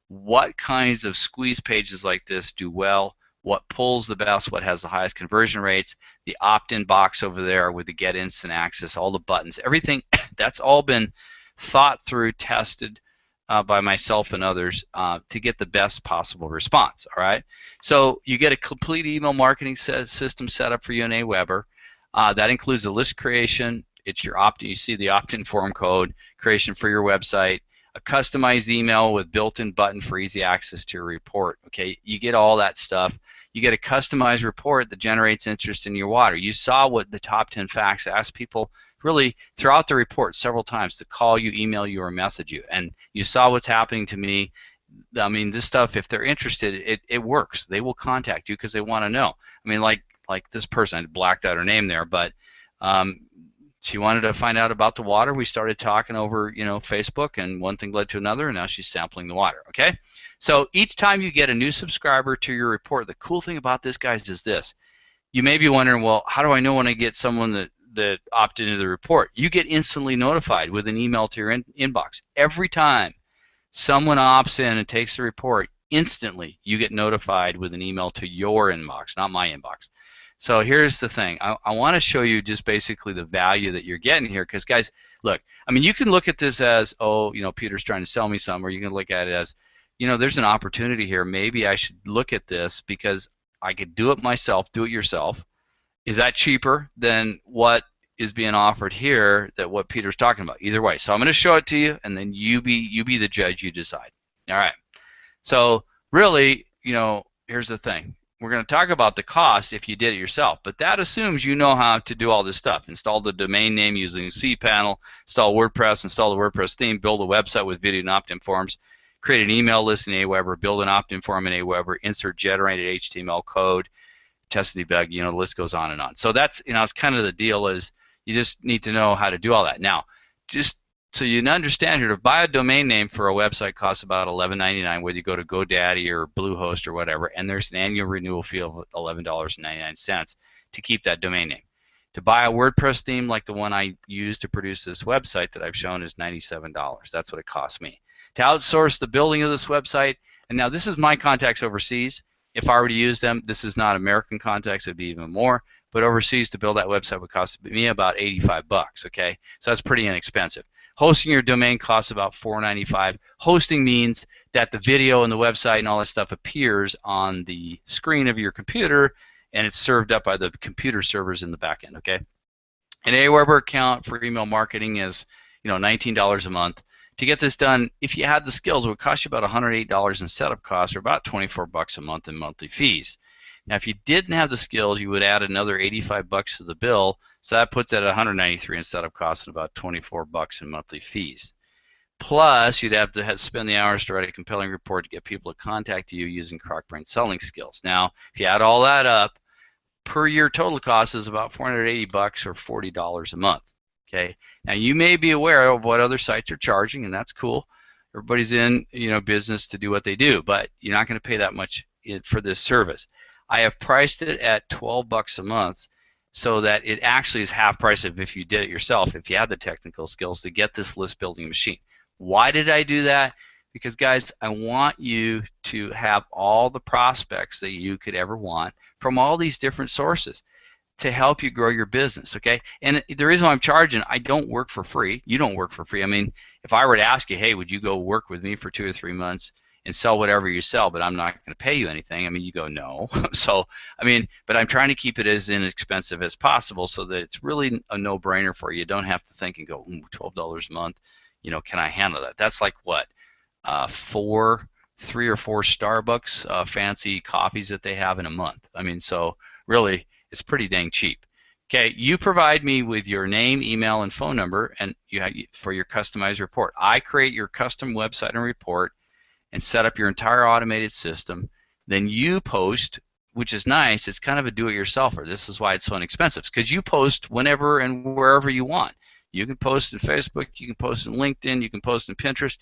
what kinds of squeeze pages like this do well, what pulls the best, what has the highest conversion rates, the opt-in box over there with the get instant access, all the buttons, everything that's all been thought through, tested by myself and others to get the best possible response. All right, so you get a complete email marketing system set up for you in Aweber. That includes a list creation. It's your opt-in. You see the opt-in form code creation for your website. A customized email with built-in button for easy access to your report. Okay, you get all that stuff. You get a customized report that generates interest in your water. You saw what the top 10 facts asked people really throughout the report several times to call you, email you, or message you. And you saw what's happening to me. I mean, this stuff, if they're interested, it works. They will contact you because they want to know. I mean, like this person, I blacked out her name there, but she wanted to find out about the water. We started talking over, Facebook, and one thing led to another, and now she's sampling the water. Okay, so each time you get a new subscriber to your report, the cool thing about this, guys, is this. You may be wondering, well, how do I know when I get someone that opted into the report? You get instantly notified with an email to your inbox. Every time someone opts in and takes the report, instantly you get notified with an email to your inbox, not my inbox. So here's the thing. I want to show you just basically the value that you're getting here, because guys, look, I mean, you can look at this as, oh, Peter's trying to sell me some, or you can look at it as, there's an opportunity here. Maybe I should look at this because I could do it myself, do it yourself. Is that cheaper than what is being offered here, that what Peter's talking about? Either way. So I'm going to show it to you, and then you be the judge, you decide. All right. So really, here's the thing. We're going to talk about the cost if you did it yourself, but that assumes you know how to do all this stuff. Install the domain name using cPanel, install WordPress, install the WordPress theme, build a website with video and opt-in forms, create an email list in Aweber, build an opt-in form in Aweber, insert generated HTML code, test and debug, the list goes on and on. So that's, it's kind of the deal is you just need to know how to do all that. Now, just so you understand here, to buy a domain name for a website costs about $11.99, whether you go to GoDaddy or Bluehost or whatever, and there's an annual renewal fee of $11.99 to keep that domain name. To buy a WordPress theme like the one I use to produce this website that I've shown is $97. That's what it costs me. To outsource the building of this website, and now this is my contacts overseas. If I were to use them, this is not American contacts, it would be even more. But overseas, to build that website would cost me about $85, okay? So that's pretty inexpensive. Hosting your domain costs about $4.95. Hosting means that the video and the website and all that stuff appears on the screen of your computer, and it's served up by the computer servers in the back end, okay? An Aweber account for email marketing is, $19 a month. To get this done, if you had the skills, it would cost you about $108 in setup costs, or about $24 a month in monthly fees. Now, if you didn't have the skills, you would add another $85 to the bill, so that puts it at $193 in setup costs and about $24 in monthly fees. Plus, you'd have to spend the hours to write a compelling report to get people to contact you using CrocBrain selling skills. Now, if you add all that up, per year total cost is about $480 or $40 a month. Okay. Now, you may be aware of what other sites are charging, and that's cool. Everybody's in business to do what they do, but you're not going to pay that much for this service. I have priced it at $12 a month, so that it actually is half price of if you did it yourself, if you had the technical skills to get this list building machine. Why did I do that? Because, guys, I want you to have all the prospects that you could ever want from all these different sources to help you grow your business, okay? And the reason why I'm charging, I don't work for free. You don't work for free. I mean, if I were to ask you, hey, would you go work with me for 2 or 3 months and sell whatever you sell, but I'm not going to pay you anything, I mean, you go, no. So, I mean, but I'm trying to keep it as inexpensive as possible so that it's really a no-brainer for you. You don't have to think and go, $12 a month, can I handle that? That's like what, 3 or 4 Starbucks fancy coffees that they have in a month. I mean, so really, it's pretty dang cheap. Okay, you provide me with your name, email, and phone number, and for your customized report. I create your custom website and report and set up your entire automated system. Then you post, which is nice. It's kind of a do-it-yourselfer. This is why it's so inexpensive, because you post whenever and wherever you want. You can post in Facebook, you can post in LinkedIn, you can post in Pinterest,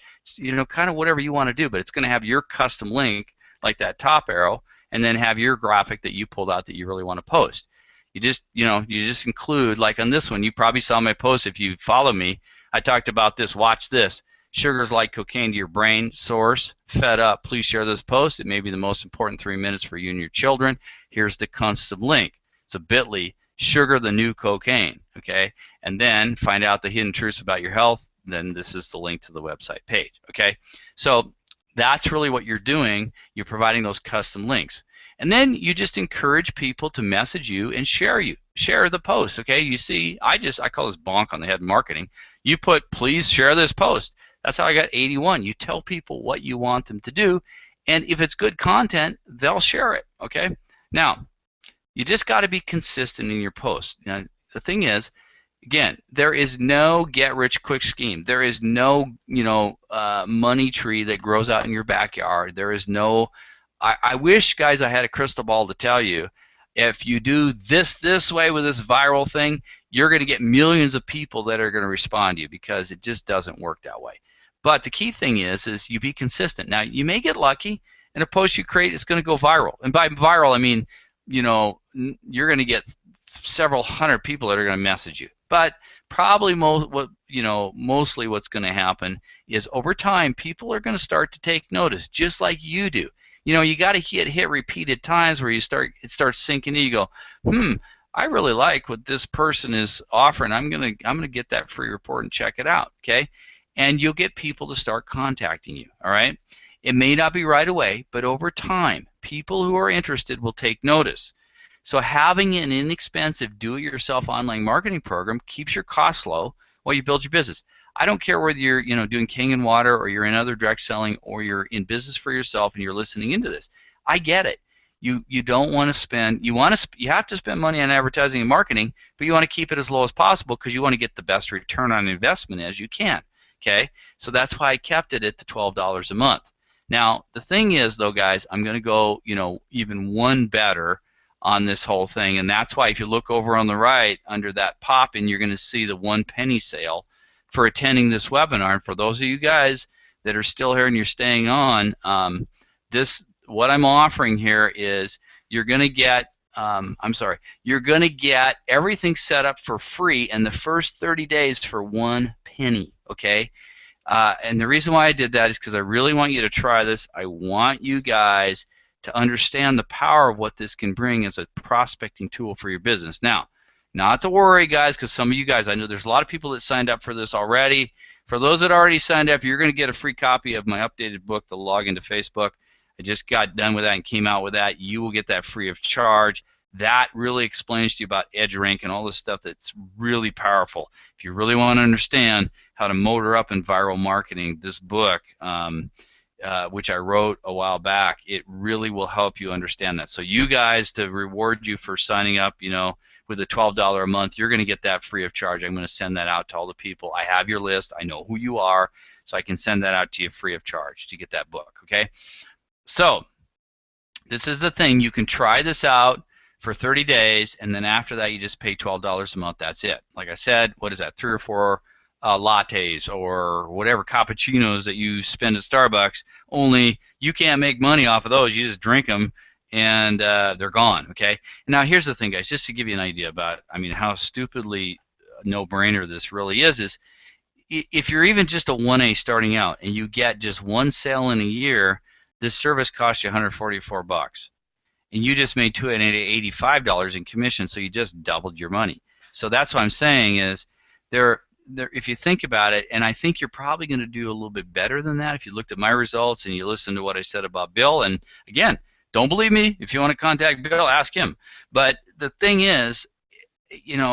kind of whatever you want to do, but it's going to have your custom link, like that top arrow, and then have your graphic that you pulled out that you really want to post. You just include, like on this one, you probably saw my post if you follow me. I talked about this. Watch this. Sugar's like cocaine to your brain. Source, fed up. Please share this post. It may be the most important 3 minutes for you and your children. Here's the custom link. It's a bit.ly, sugar the new cocaine, okay? And then find out the hidden truths about your health. Then this is the link to the website page, okay? So that's really what you're doing. You're providing those custom links. And then you just encourage people to message you and share the post, okay? You see, I call this bonk on the head marketing. You put, please share this post. That's how I got 81. You tell people what you want them to do, and if it's good content, they'll share it, okay? Now, you just got to be consistent in your posts. Now, the thing is, again, there is no get-rich-quick scheme. There is no, money tree that grows out in your backyard. There is no. I wish, guys, I had a crystal ball to tell you, if you do this way with this viral thing, you're going to get millions of people that are going to respond to you, because it just doesn't work that way. But the key thing is you be consistent. Now, you may get lucky, and a post you create is going to go viral. And by viral, I mean, you're going to get several hundred people that are going to message you. But probably mostly what's going to happen is over time, people are going to start to take notice, just like you do. You got to hit repeated times where it starts sinking in. You go, I really like what this person is offering. I'm gonna get that free report and check it out, okay? And you'll get people to start contacting you, all right? It may not be right away, but over time, people who are interested will take notice. So having an inexpensive do-it-yourself online marketing program keeps your costs low while you build your business. I don't care whether you're doing King and Water, or you're in other direct selling, or you're in business for yourself and you're listening into this. I get it. You don't want to spend. You have to spend money on advertising and marketing, but you want to keep it as low as possible because you want to get the best return on investment as you can. Okay, so that's why I kept it at the $12 a month. Now the thing is, though, guys, I'm going to go even one better on this whole thing, and that's why if you look over on the right under that pop-in, you're going to see the 1 penny sale for attending this webinar. And for those of you guys that are still here and you're staying on, what I'm offering here is you're going to get you're going to get everything set up for free, and the first 30 days for 1 penny, okay? And the reason why I did that is because I really want you to try this. I want you guys to understand the power of what this can bring as a prospecting tool for your business. Now, not to worry, guys, because some of you guys, I know there's a lot of people that signed up for this already. For those that already signed up, you're going to get a free copy of my updated book, The Log into Facebook. I just got done with that and came out with that. You will get that free of charge. That really explains to you about EdgeRank and all this stuff that's really powerful. If you really want to understand how to motor up in viral marketing, this book, which I wrote a while back, it really will help you understand that. So you guys, to reward you for signing up, with a $12 a month, you're going to get that free of charge. I'm going to send that out to all the people. I have your list. I know who you are, so I can send that out to you free of charge to get that book, okay? So this is the thing. You can try this out for 30 days, and then after that, you just pay $12 a month. That's it. Like I said, what is that, 3 or 4 lattes or whatever cappuccinos that you spend at Starbucks, only you can't make money off of those. You just drink them, and they're gone, okay? Now, here's the thing, guys, just to give you an idea about, how stupidly no-brainer this really is if you're even just a 1A starting out and you get just 1 sale in a year, this service costs you $144, and you just made $285 in commission, so you just doubled your money. So that's what I'm saying is if you think about it, and I think you're probably going to do a little bit better than that if you looked at my results and you listened to what I said about Bill. And again, don't believe me. If you want to contact Bill, ask him. But the thing is,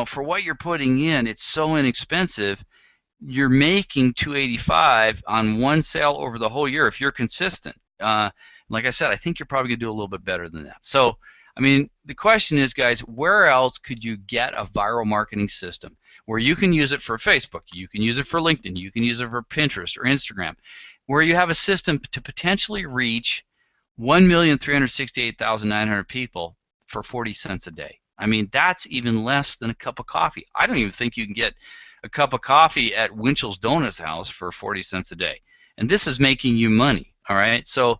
for what you're putting in, it's so inexpensive. You're making $285 on 1 sale over the whole year if you're consistent. Like I said, I think you're probably going to do a little bit better than that. So, the question is, guys, where else could you get a viral marketing system where you can use it for Facebook, you can use it for LinkedIn, you can use it for Pinterest or Instagram, where you have a system to potentially reach 1,368,900 people for 40 cents a day? That's even less than a cup of coffee. I don't even think you can get a cup of coffee at Winchell's Donuts House for 40 cents a day. And this is making you money, all right? So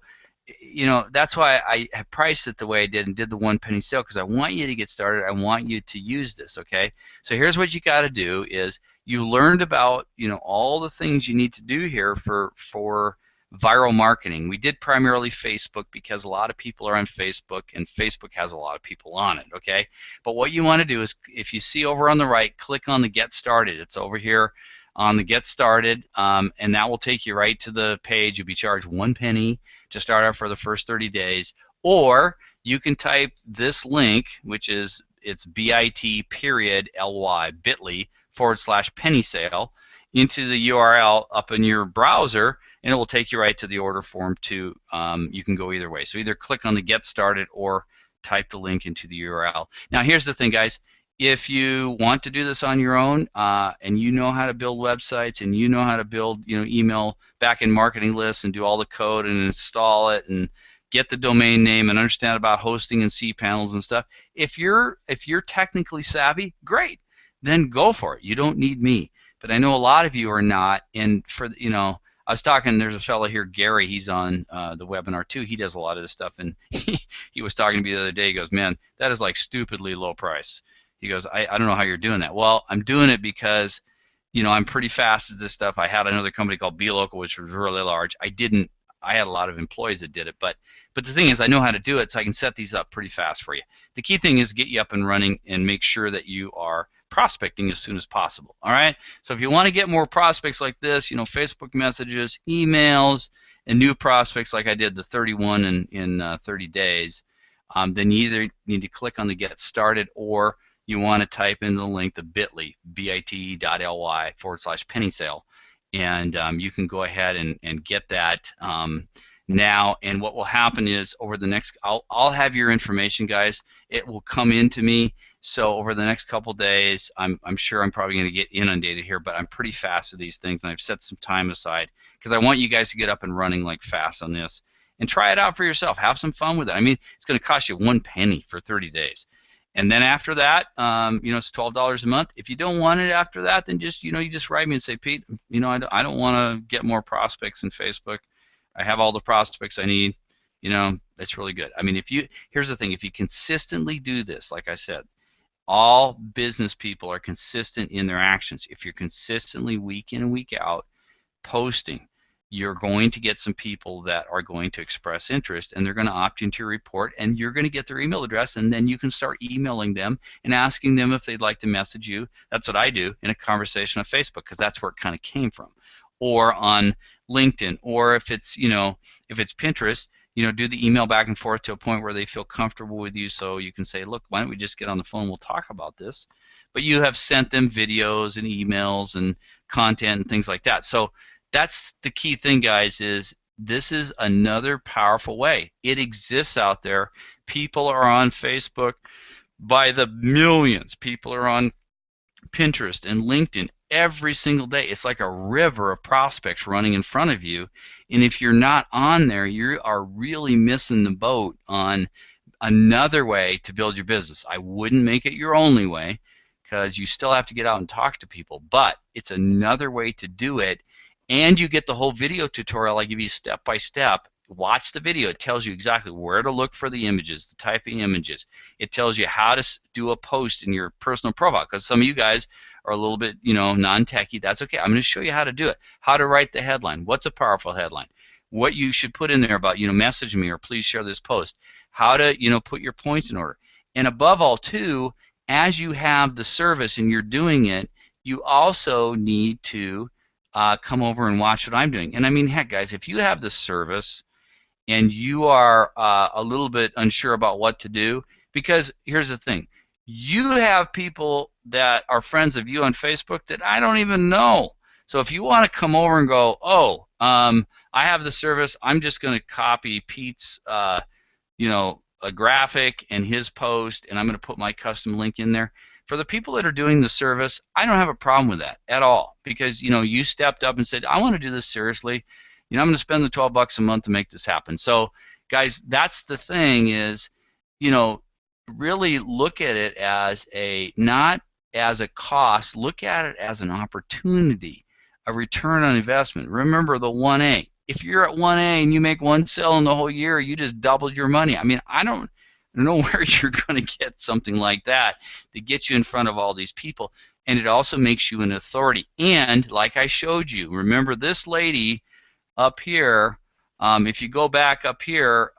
that's why I have priced it the way I did and did the 1 penny sale, because I want you to get started. I want you to use this, okay? So here's what you got to do is you learned about, all the things you need to do here for viral marketing. We did primarily Facebook because a lot of people are on Facebook and Facebook has a lot of people on it, okay? But what you want to do is, if you see over on the right, click on the Get Started. It's over here on the Get Started, and that will take you right to the page. You'll be charged 1 penny to start out for the first 30 days, or you can type this link, which is bit.ly bit.ly/penny sale into the URL up in your browser, and it will take you right to the order form too. You can go either way. So either click on the Get Started or type the link into the URL. Now here's the thing, guys. If you want to do this on your own, and you know how to build websites, and you know how to build, email back-end marketing lists, and do all the code and install it, and get the domain name, and understand about hosting and cPanels and stuff. If you're technically savvy, great. Then go for it. You don't need me. But I know a lot of you are not. And I was talking. There's a fellow here, Gary. He's on the webinar too. He does a lot of this stuff, and he was talking to me the other day. He goes, "Man, that is like stupidly low price." He goes, I don't know how you're doing that. Well, I'm doing it because, I'm pretty fast at this stuff. I had another company called BeLocal, which was really large. I had a lot of employees that did it, but the thing is, I know how to do it, so I can set these up pretty fast for you. The key thing is get you up and running and make sure that you are prospecting as soon as possible. All right. So if you want to get more prospects like this, Facebook messages, emails, and new prospects like I did, the 31 in 30 days, then you either need to click on the Get Started, or you want to type in the link, the bit.ly bit.ly/penny sale, and you can go ahead and get that now. And what will happen is, over the next, I'll have your information, guys. It will come into me. So over the next couple days, I'm sure I'm probably going to get inundated here, but I'm pretty fast at these things, and I've set some time aside because I want you guys to get up and running like fast on this and try it out for yourself. Have some fun with it. I mean, it's going to cost you 1 penny for 30 days. And then after that, it's $12 a month. If you don't want it after that, then just, you just write me and say, Pete, I don't want to get more prospects in Facebook. I have all the prospects I need. That's really good. I mean, here's the thing, if you consistently do this, like I said, all business people are consistent in their actions. If you're consistently week in and week out posting, you're going to get some people that are going to express interest, and they're going to opt into your report, and you're going to get their email address, and then you can start emailing them and asking them if they'd like to message you. That's what I do in a conversation on Facebook, because that's where it kind of came from. Or on LinkedIn, or if it's Pinterest, do the email back and forth to a point where they feel comfortable with you, so you can say, look, why don't we just get on the phone, we'll talk about this. But you have sent them videos and emails and content and things like that. So that's the key thing, guys, is this is another powerful way. It exists out there. People are on Facebook by the millions. People are on Pinterest and LinkedIn every single day. It's like a river of prospects running in front of you. And if you're not on there, you are really missing the boat on another way to build your business. I wouldn't make it your only way, because you still have to get out and talk to people, but it's another way to do it. And you get the whole video tutorial. I give you step by step. Watch the video. It tells you exactly where to look for the images, the type of images. It tells you how to do a post in your personal profile, because some of you guys are a little bit, non-techy. That's okay. I'm going to show you how to do it. How to write the headline. What's a powerful headline? What you should put in there about, message me or please share this post. How to, put your points in order. And above all, too, as you have the service and you're doing it, you also need to come over and watch what I'm doing. And I mean, heck, guys, if you have the service and you are a little bit unsure about what to do, because here's the thing, you have people that are friends of you on Facebook that I don't even know. So if you want to come over and go, oh, I have the service, I'm just going to copy Pete's, a graphic and his post, and I'm going to put my custom link in there. For the people that are doing the service, I don't have a problem with that at all, because you stepped up and said, I want to do this seriously. I'm going to spend the $12 a month to make this happen. So, guys, that's the thing is, really look at it as not as a cost. Look at it as an opportunity, a return on investment. Remember the 1A.
if you're at 1A and you make one sale in the whole year, you just doubled your money. I mean, I don't know where you're going to get something like that to get you in front of all these people. And it also makes you an authority. And like I showed you, remember this lady up here, if you go back up here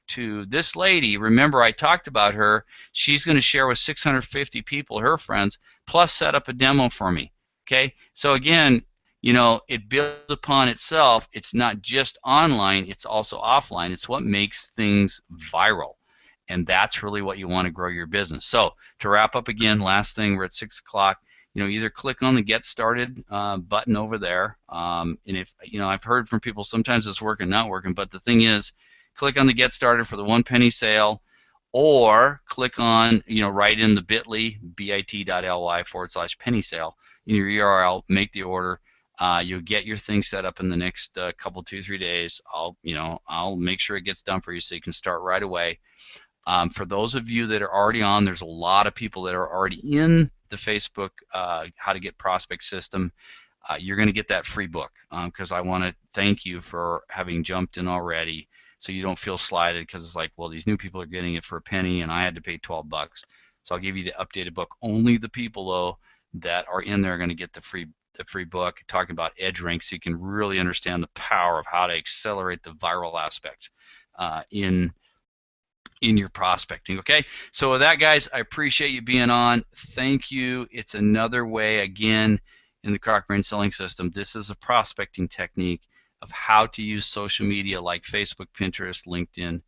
to this lady, remember I talked about her. She's going to share with 650 people, her friends, plus set up a demo for me. Okay, so again, it builds upon itself. It's not just online; it's also offline. It's what makes things viral, and that's really what you want to grow your business. So to wrap up again, last thing, we're at 6 o'clock. Either click on the Get Started button over there. And if I've heard from people sometimes it's working, not working, but the thing is, click on the Get Started for the 1 penny sale, or click on, right in the bit.ly, bit.ly/penny sale in your URL, make the order. You'll get your thing set up in the next couple, 2, 3 days. I'll make sure it gets done for you so you can start right away. For those of you that are already on, there's a lot of people that are already in the Facebook How to Get Prospect system. You're going to get that free book because I want to thank you for having jumped in already, so you don't feel slighted because it's like, well, these new people are getting it for a penny and I had to pay 12 bucks. So I'll give you the updated book. Only the people though that are in there are going to get the free book talking about EdgeRank, so you can really understand the power of how to accelerate the viral aspect in your prospecting. Okay, so with that, guys, I appreciate you being on. Thank you. It's another way, again, in the Croc Brain selling system. This is a prospecting technique of how to use social media like Facebook, Pinterest, LinkedIn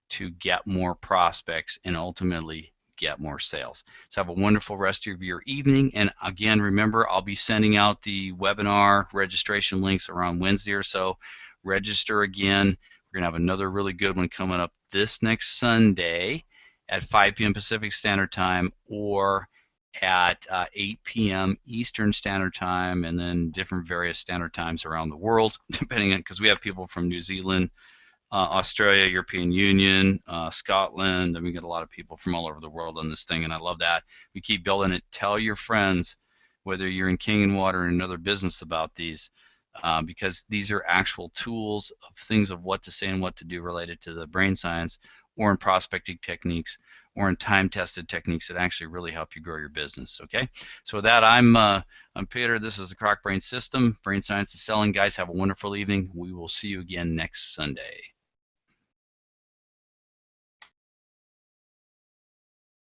to get more prospects and ultimately get more sales. So have a wonderful rest of your evening. And again, remember, I'll be sending out the webinar registration links around Wednesday or so. Register again. We're going to have another really good one coming up this next Sunday at 5 p.m. Pacific Standard Time, or at 8 p.m. Eastern Standard Time, and then different various standard times around the world, depending on, because we have people from New Zealand, Australia, European Union, Scotland, and we get a lot of people from all over the world on this thing, and I love that. We keep building it. Tell your friends, whether you're in King and Water or another business, about these, because these are actual tools of things of what to say and what to do related to the brain science, or in prospecting techniques, or in time-tested techniques that actually really help you grow your business. Okay, so with that, I'm Peter. This is the Croc Brain System. Brain Science is Selling. Guys, have a wonderful evening. We will see you again next Sunday.